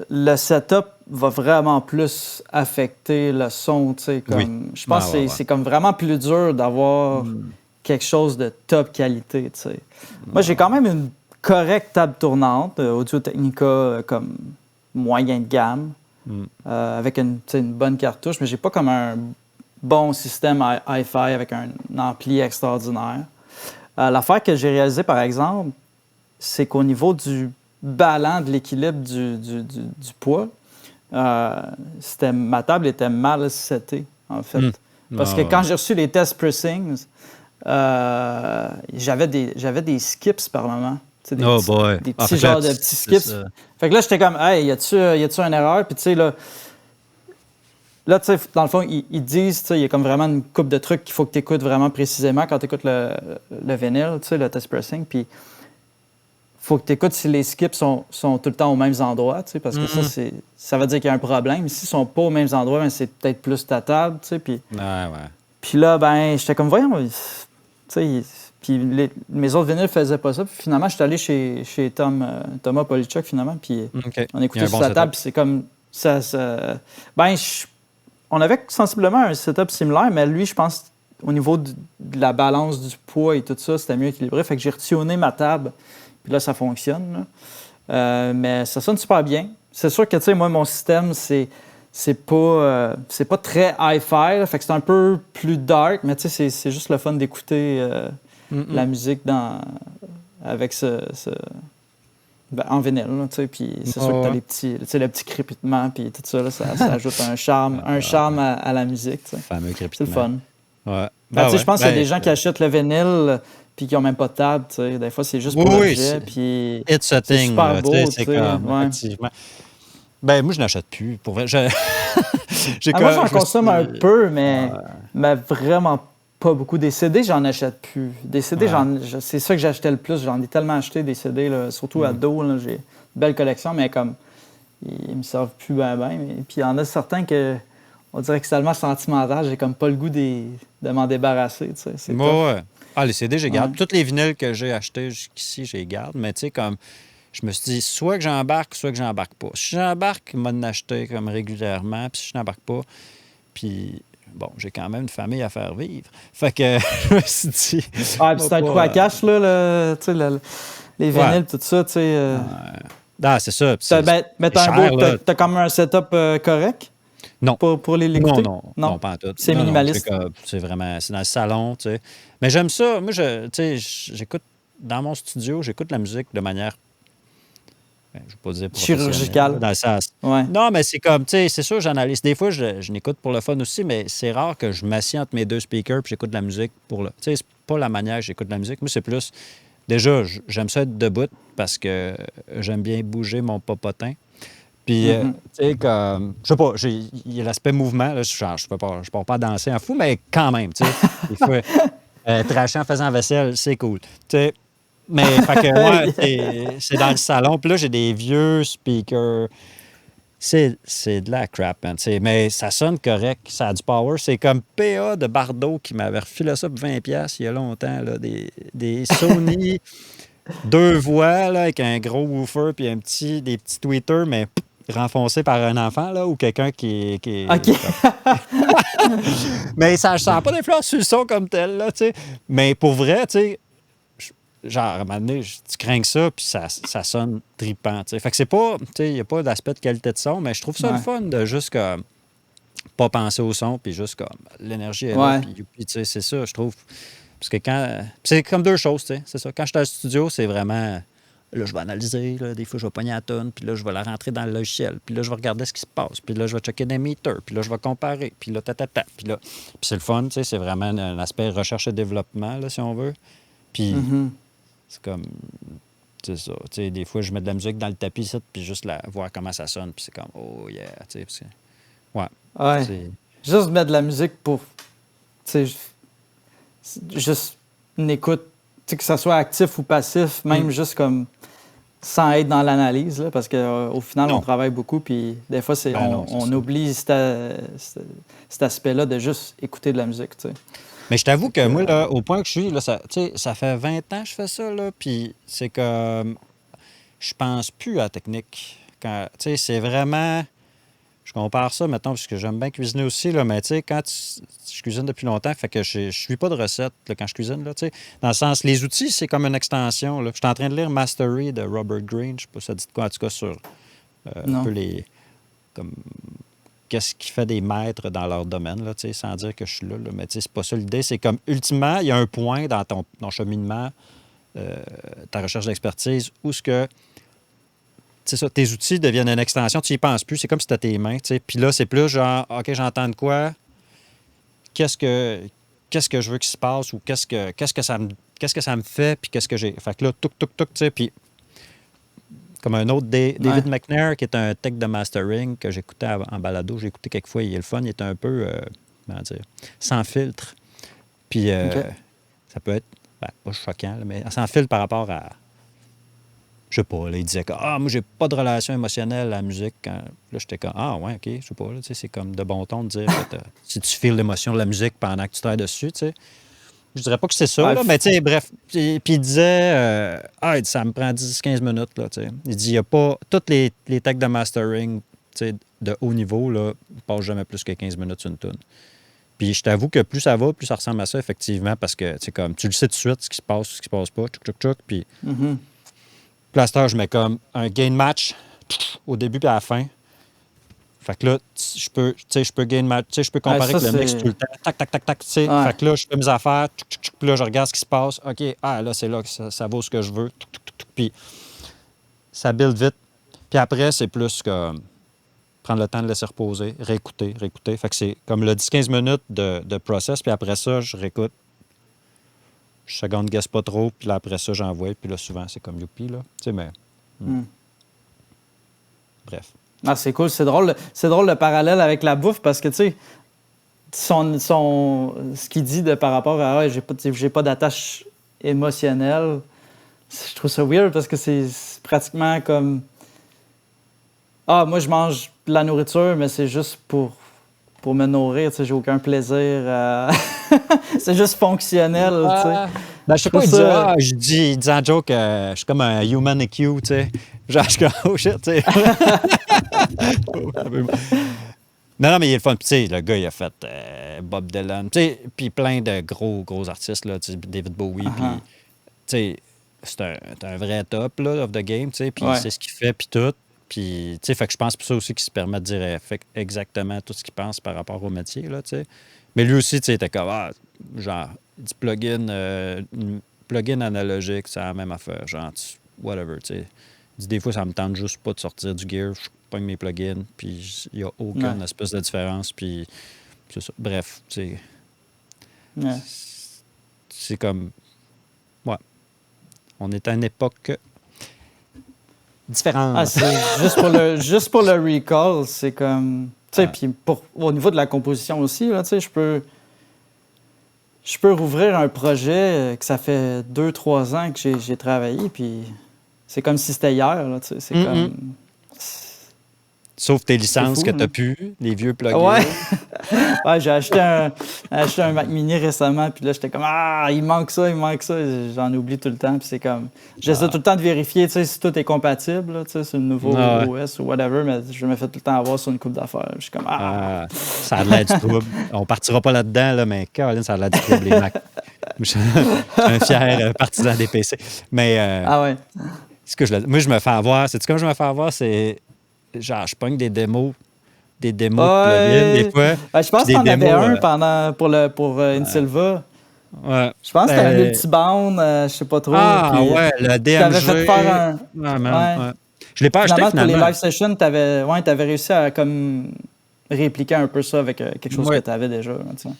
le setup va vraiment plus affecter le son, tu sais, Oui. comme... Je pense Ouais. que c'est comme vraiment plus dur d'avoir quelque chose de top qualité, tu sais. Moi, j'ai quand même une correcte table tournante, Audio-Technica comme moyen de gamme, avec une bonne cartouche, mais j'ai pas comme un bon système hi-fi avec un ampli extraordinaire. L'affaire que j'ai réalisée, par exemple, c'est qu'au niveau du ballon de l'équilibre du poids, ma table était mal setée, en fait. Parce que quand j'ai reçu les tests pressings, j'avais des skips par moment. Tu sais, Oh boy. des Ah, petits fait que là, genres de petits skips. Fait que là, j'étais comme, hey, y a-tu une erreur? Puis tu sais, là, tu sais, dans le fond, ils disent, tu sais, il y a comme vraiment une coupe de trucs qu'il faut que tu écoutes vraiment précisément quand tu écoutes le vinyle, tu sais, le test pressing. Puis faut que tu écoutes si les skips sont tout le temps aux mêmes endroits, tu sais, parce que ça veut dire qu'il y a un problème. S'ils sont pas aux mêmes endroits, ben, c'est peut-être plus ta table, tu sais. Puis là, ben, j'étais comme, voyons, tu sais, puis mes autres vinyles faisaient pas ça. Puis finalement, je suis allé chez Thomas Polichuk, finalement, puis on écoutait sur sa table, puis c'est comme ça ben, on avait sensiblement un setup similaire, mais lui, je pense, au niveau de la balance du poids et tout ça, c'était mieux équilibré. Fait que j'ai retuné ma table. Puis là, ça fonctionne. Là. Mais ça sonne super bien. C'est sûr que, tu sais, moi, mon système, c'est pas très hi-fi. Là, fait que c'est un peu plus dark, mais tu sais, c'est juste le fun d'écouter la musique avec en vinyle. Tu sais, puis c'est sûr que t'as les petits, tu sais, le petit crépitement, puis tout ça, là, ça ajoute un charme à la musique. Tu sais. Fameux crépitement. C'est le fun. Ouais. Tu sais, je pense qu'il y a des gens qui achètent le vinyle puis qui n'ont même pas de table, tu sais. Des fois, c'est juste pour l'objet, puis it's a c'est thing, super là, beau, tu sais, tu c'est sais. comme, Ouais. effectivement. Ben, moi, je n'achète plus. Pour vrai, Moi, j'en consomme un peu, mais vraiment pas beaucoup. Des CD, j'en achète plus. Des CD, c'est ça que j'achetais le plus. J'en ai tellement acheté des CD, là, surtout à dos. Là, j'ai une belle collection, mais comme ils me servent plus bien. Puis il y en a certains que on dirait que c'est tellement sentimental, j'ai comme pas le goût de m'en débarrasser. Tu sais, c'est ouais. Ah, les CD, je les garde. Toutes les vinyles que j'ai achetés jusqu'ici, je les garde. Mais tu sais, comme, je me suis dit, soit que j'embarque, soit que j'embarque pas. Si j'embarque, je vais en acheter comme régulièrement. Puis si je n'embarque pas, puis bon, j'ai quand même une famille à faire vivre. Fait que je me suis dit... Ah, puis c'est un coup à cash, là, tu sais, les vinyles, tout ça, tu sais. Ah, c'est ça. Mais t'as quand même un setup correct? Non. Pour l'écouter? Non, pas en tout. C'est minimaliste. C'est vraiment... C'est dans le salon, tu sais. Mais j'aime ça. Moi, tu sais, j'écoute... Dans mon studio, j'écoute la musique de manière... je ne vais pas dire chirurgicale. Dans le sens. Ouais. Non, mais c'est comme, tu sais, c'est sûr, j'analyse. Des fois, je n'écoute pour le fun aussi, mais c'est rare que je m'assieds entre mes 2 speakers et j'écoute de la musique pour le... Tu sais, c'est pas la manière que j'écoute de la musique. Moi, c'est plus... Déjà, j'aime ça être debout parce que j'aime bien bouger mon popotin. Puis, tu sais, comme... Je sais pas, il y a l'aspect mouvement. Là, je ne pas danser en fou, mais quand même, tu sais. Des fois, tracher en faisant vaisselle, c'est cool. Tu sais... Mais, fait que, c'est dans le salon. Puis là, j'ai des vieux speakers c'est de la crap, man. Mais ça sonne correct, ça a du power. C'est comme PA de Bardot qui m'avait refilé ça pour 20$ il y a longtemps, là, des Sony, deux voix là, avec un gros woofer puis des petits tweeters, mais renfoncés par un enfant là, ou quelqu'un qui OK. Mais ça n'a pas d'influence sur le son comme tel, là, tu sais. Mais pour vrai, tu sais, genre, à un moment donné, tu crains que ça, puis ça sonne trippant, tu sais. Fait que c'est pas, tu sais, il n'y a pas d'aspect de qualité de son, mais je trouve ça le Ouais. fun de juste comme pas penser au son, puis juste comme l'énergie est là, Ouais. puis youpi, tu sais, c'est ça, je trouve. Parce que quand. C'est comme deux choses, tu sais, c'est ça. Quand je suis au studio, c'est vraiment. Là, je vais analyser, là, des fois, je vais pogner la tonne, puis là, je vais la rentrer dans le logiciel, puis là, je vais regarder ce qui se passe, puis là, je vais checker des meters, puis là, je vais comparer, puis là, puis là. Puis c'est le fun, tu sais, c'est vraiment un aspect recherche et développement, là, si on veut. Puis Mhm. c'est comme. C'est ça. Tu sais, des fois, je mets de la musique dans le tapis, ça, puis juste voir comment ça sonne, puis c'est comme, oh yeah, tu sais, ouais. Ouais. C'est. Juste mettre de la musique pour, tu sais, juste une écoute, tu sais, que ça soit actif ou passif, même juste comme sans être dans l'analyse, là, parce qu'au final, on Non. travaille beaucoup, puis des fois, Ben non, c'est on ça. oublie cet aspect-là de juste écouter de la musique, tu sais. Mais je t'avoue que Que, moi, là, au point que je suis, là, tu sais, ça fait 20 ans que je fais ça, là, puis c'est comme. Je pense plus à la technique. Tu sais, c'est vraiment. Je compare ça, mettons, parce que j'aime bien cuisiner aussi, là, mais tu sais, je cuisine depuis longtemps, fait que je suis pas de recette là, quand je cuisine, là, tu sais. Dans le sens, les outils, c'est comme une extension, là. Je suis en train de lire Mastery de Robert Greene, je sais pas si ça dit de quoi, en tout cas, sur un peu non. comme, qu'est-ce qui fait des maîtres dans leur domaine, là, tu sais, sans dire que je suis là, mais tu sais, c'est pas ça l'idée. C'est comme, ultimement, il y a un point dans ton cheminement, ta recherche d'expertise, où ce que c'est ça, tes outils deviennent une extension, tu y penses plus, c'est comme si tu as tes mains, tu sais. Puis là, c'est plus genre, OK, j'entends de quoi, qu'est-ce que je veux qu'il se passe ou qu'est-ce que ça me fait, puis qu'est-ce que j'ai. Fait que là, tuc, tu sais, puis comme un autre David Ouais. McNair, qui est un tech de mastering que j'écoutais en balado, j'ai écouté quelques fois, il est le fun, il est un peu, comment dire, sans filtre. Puis OK. ça peut être, pas choquant, là, mais sans filtre par rapport à, je sais pas, là, il disait que moi, j'ai pas de relation émotionnelle à la musique. Là, j'étais comme, ouais, OK, je sais pas, là, tu sais, c'est comme de bon ton de dire que si tu feels l'émotion de la musique pendant que tu travailles dessus, tu sais. Je dirais pas que c'est ça, Ouais, là, mais tu sais, bref. Puis il disait, il dit, ça me prend 10-15 minutes, là, tu sais. Il dit, il y a pas, toutes les techs de mastering, tu sais, de haut niveau, là, ne passent jamais plus que 15 minutes sur une tune. Puis je t'avoue que plus ça va, plus ça ressemble à ça, effectivement, parce que, tu sais, comme, tu le sais tout de suite, ce qui se passe, ce qui se passe pas, tchouk, tchouk, tchouk, puis Mhm. plaster, je mets comme un gain match au début et à la fin. Fait que là, je peux gain match, je peux Ouais, comparer ça, avec le mix c'est. tout le temps. Tac, tac, tac, tac, tu sais. Ouais. Fait que là, je fais mes affaires, puis là, je regarde ce qui se passe. OK, là, c'est là que ça vaut ce que je veux. Puis ça build vite. Puis après, c'est plus comme prendre le temps de laisser reposer, réécouter. Fait que c'est comme le 10-15 minutes de process, puis après ça, je réécoute. Je seconde guesse pas trop, puis là, après ça, j'envoie. Puis là, souvent, c'est comme youpi, là. Tu sais, mais Hmm. bref. Ah, c'est cool, c'est drôle le parallèle avec la bouffe parce que, tu sais, ce qu'il dit par rapport à j'ai pas d'attache émotionnelle, je trouve ça weird parce que c'est pratiquement comme moi je mange de la nourriture, mais c'est juste pour me nourrir, tu sais, j'ai aucun plaisir c'est juste fonctionnel, tu sais. Ben, je Je sais trouve pas, ça. il dit en joke, je suis comme un human EQ, tu sais. Genre, je suis comme, oh shit, tu sais. Non, mais il est le fun. Puis, tu sais, le gars, il a fait Bob Dylan, tu sais, puis plein de gros artistes, là, tu sais, David Bowie, puis, Uh-huh. tu sais, c'est un vrai top, là, of the game, tu sais, puis il Ouais. sait ce qu'il fait, puis tout. Puis, tu sais, fait que je pense pour ça aussi qu'il se permet de dire exactement tout ce qu'il pense par rapport au métier, là, tu sais. Mais lui aussi, tu sais, il était comme, genre, du plugin analogique, c'est la même affaire, genre, whatever, tu sais. Il dit, des fois, ça me tente juste pas de sortir du gear, je pogne mes plugins, puis il n'y a aucune Ouais. espèce de différence, puis c'est ça. Bref, tu sais, Ouais. c'est comme, ouais, on est à une époque Ah, différente. c'est juste pour le recall, c'est comme. Tu sais, Ouais. puis au niveau de la composition aussi, là, tu sais, je peux rouvrir un projet que ça fait 2-3 ans que j'ai travaillé, puis c'est comme si c'était hier, là, tu sais, c'est Mm-mm. comme. Sauf tes C'est licences fou, que tu là. n'as plus, les vieux plugins. Ouais. Ouais, j'ai acheté un Mac Mini récemment, puis là, j'étais comme, ah, il manque ça, il manque ça. J'en oublie tout le temps, puis c'est comme, j'essaie tout le temps de vérifier, tu sais, si tout est compatible, là, tu sais, sur le nouveau Ah, ouais. OS ou whatever, mais je me fais tout le temps avoir sur une coupe d'affaires. Je suis comme, ah. Ah, ça a l'air du trouble. On partira pas là-dedans, là, mais Caroline, ça a l'air du trouble, les Mac. Je suis un fier partisan des PC. Mais Ah ouais. moi, je me fais avoir. C'est comme je me fais avoir, c'est genre, je pogne des démos de plugins, des Ouais. fois. Ben, je Puis pense que des t'en avais démos. un pour Insilva. Ouais. Je pense que c'était un Euh, multiband, je sais pas trop, ah, puis ouais, le tu t'avais fait faire DMG. un... Ah, man. Ouais. Ouais. Je l'ai pas acheté Finalement, pour les finalement. live sessions, t'avais réussi à comme répliquer un peu ça avec quelque chose que Ouais. tu avais déjà, là, tu sais.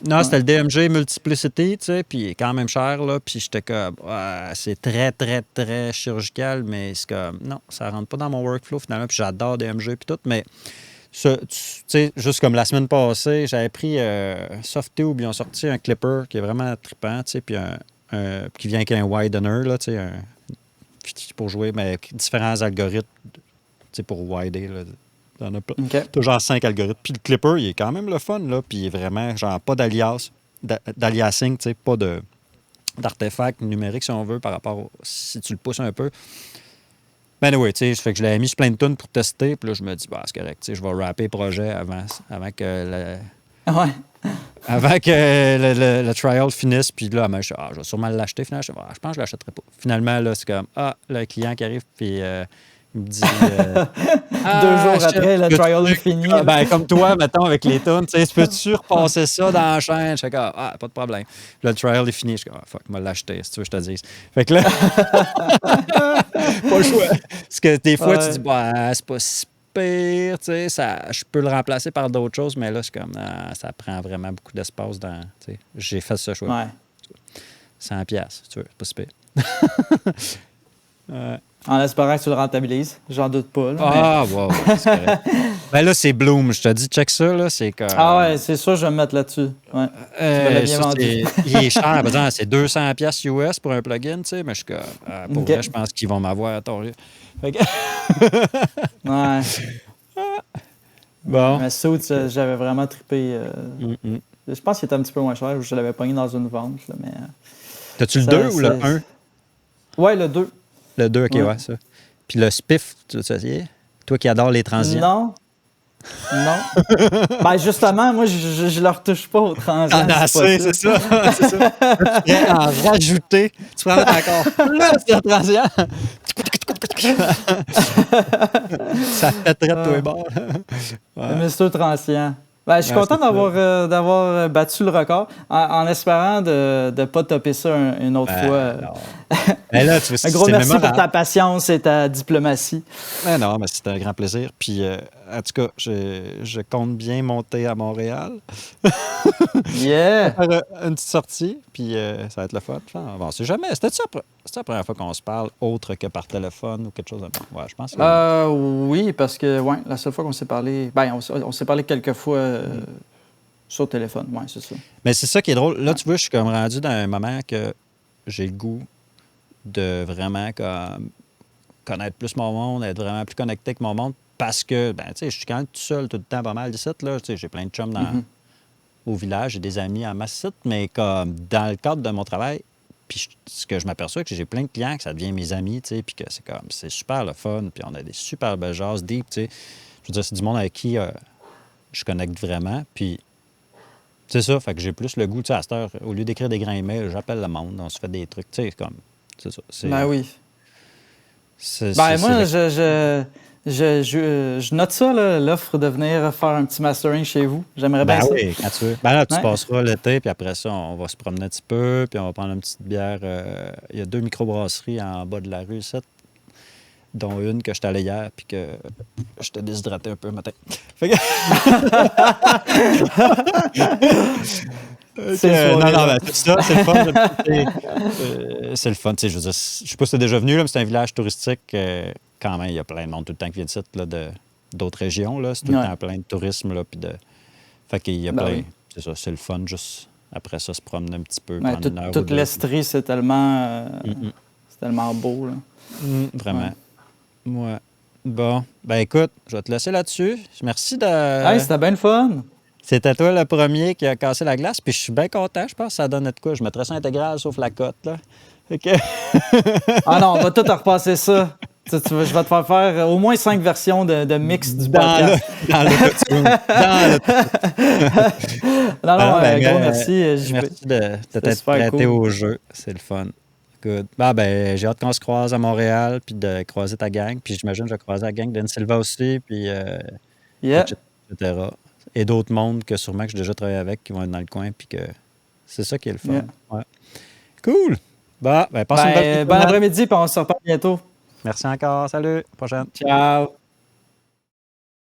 Non, Ouais. c'était le DMG Multiplicity, tu sais, puis il est quand même cher, là. Puis j'étais comme, ouais, c'est très, très, très chirurgical, mais c'est comme, non, ça rentre pas dans mon workflow finalement. Puis j'adore DMG, puis tout, mais tu sais, juste comme la semaine passée, j'avais pris Softube, ils ont sorti un clipper qui est vraiment trippant, tu sais, puis qui vient avec un widener, là, tu sais, pour jouer, mais avec différents algorithmes, tu sais, pour wider, là. T'en as pas. OK. T'as genre 5 algorithmes. Puis le clipper, il est quand même le fun, là. Puis il est vraiment, genre, pas d'aliasing, tu sais, pas d'artefacts numériques, si on veut, par rapport si tu le pousses un peu. Ben oui, tu sais, fait que je l'avais mis sur plein de tunes pour tester. Puis là, je me dis, bah, c'est correct, tu sais, je vais rapper le projet avant Ouais. le trial finisse. Puis là, ben, je vais sûrement l'acheter. Finalement, je pense que je l'achèterai pas. Finalement, là, c'est comme, le client qui arrive, puis il me dit, 2 jours achète, après, le peux-tu- trial est fini. ben, comme toi, mettons, avec les tunes, tu sais, peux-tu repasser ça dans la chaîne? Je fais comme, pas de problème. Puis là, le trial est fini. Je suis comme, fuck, moi l'acheter, si tu veux que je te dise. Fait que là, pas le choix. Parce que des fois, tu dis, Ouais. bah, c'est pas si pire, tu sais, je peux le remplacer par d'autres choses, mais là, c'est comme, ça prend vraiment beaucoup d'espace dans, tu sais, j'ai fait ce choix. Ouais. 100$, si tu veux, c'est pas si pire. Ouais. En espérant que tu le rentabilises. J'en doute pas, là, mais... Ah, wow, c'est correct. Ben là, c'est Bloom, je te dis, check ça, là, c'est comme... Ah ouais, c'est sûr, je vais me mettre là-dessus. Ouais. Tu me l'as bien ça, vendu. il est cher, par exemple, c'est 200$ US pour un plugin, tu sais, mais je suis comme, pour OK. vrai, je pense qu'ils vont m'avoir à tort. Fait que- Ouais. Bon. Mais Suits, j'avais vraiment trippé. Mm-mm. Je pense qu'il était un petit peu moins cher. Je l'avais pogné dans une vente, là, mais... T'as-tu le ça, 2 ou le ça- 1? Ouais, le 2. Le 2, OK, Ouais. ouais, ça. Puis le spiff, tu as essayé? Toi qui adores les transients. Non. Non. Ben justement, moi, je leur touche pas aux transients. T'en as c'est assez, possible. c'est ça. C'est ça. Tu pourrais en rajouter. Tu pourrais en mettre encore plus de transients. Ça pèterait de tous les bords. Le Mr. Transient. Ben, je suis Ouais, content c'est ça. d'avoir battu le record en espérant de ne pas topper ça une autre fois. Non. Mais là, tu vois, Un gros c'est merci pour mémorable. ta patience et ta diplomatie. Mais non, mais c'était un grand plaisir. Puis, en tout cas, je compte bien monter à Montréal. Yeah! Faire une petite sortie, puis ça va être le fun. Bon, c'est jamais. C'était la première fois qu'on se parle autre que par téléphone ou quelque chose de même. Ouais, je pense que. Oui, parce que ouais, la seule fois qu'on s'est parlé, ben, on s'est parlé quelques fois sur téléphone. Ouais, c'est ça. Mais c'est ça qui est drôle. Là, tu vois, je suis comme rendu dans un moment que j'ai le goût de vraiment comme connaître plus mon monde, être vraiment plus connecté avec mon monde parce que, ben, tu sais, je suis quand même tout seul tout le temps pas mal d'ici, là. Tu sais, j'ai plein de chums au village, j'ai des amis en masse ici, mais comme dans le cadre de mon travail, puis ce que je m'aperçois, que j'ai plein de clients, que ça devient mes amis, tu sais, puis que c'est super le fun, puis on a des super belles jases deep, tu sais. Je veux dire, c'est du monde avec qui je connecte vraiment, puis c'est ça, fait que j'ai plus le goût, tu sais, à cette heure, au lieu d'écrire des grands emails, j'appelle le monde, on se fait des trucs, tu sais, comme, c'est ça. Ben oui. C'est Moi, le- je note ça, là, l'offre de venir faire un petit mastering chez vous. J'aimerais bien Ben ça. oui, quand tu veux. Ben là, tu Ouais. passeras l'été, puis après ça, on va se promener un petit peu, puis on va prendre une petite bière. Il y a 2 microbrasseries en bas de la rue, ici, dont une que je suis allé hier, puis que je t'ai déshydraté un peu le matin. Fait que... C'est non, soirée-là. ben, tout ça, c'est le fun. C'est le fun, tu sais, je veux dire, je sais pas si t'es déjà venu, là, mais c'est un village touristique. Quand même, il y a plein de monde tout le temps qui vient de site, là, d'autres régions, là. C'est tout le temps plein de tourisme, là, puis de... Fait qu'il y a Ben plein... oui. C'est ça, c'est le fun, juste après ça, se promener un petit peu, Ouais, prendre une heure ou toute deux. l'Estrie, c'est tellement beau. Là. Vraiment. Ouais. Bon, ben écoute, je vais te laisser là-dessus. Merci Hey, de... c'était bien le fun. C'était toi le premier qui a cassé la glace, puis je suis bien content, je pense que ça donne de quoi. Je mettrais ça intégral sauf la cote, là. Fait que... Ah non, on va tout repasser ça. Je vais te faire faire au moins 5 versions de mix du Dans le, podcast. dans l'autotune. Dans l'autotune. Non, non, Ah, ben, gros merci, JP. merci de C'était t'être super prêté cool. au jeu. C'est le fun. Good. Bah, ben, j'ai hâte qu'on se croise à Montréal, puis de croiser ta gang. Puis j'imagine que je vais croiser la gang d'Anne Silva aussi, puis Yeah. etc. Et d'autres mondes que sûrement que j'ai déjà travaillé avec qui vont être dans le coin, puis que c'est ça qui est le fun. Yeah. Ouais. Cool. Bah, ben, passe une belle fin Ben, de bon semaine. après-midi, puis on se reparle bientôt. Merci encore. Salut. À la prochaine. Ciao.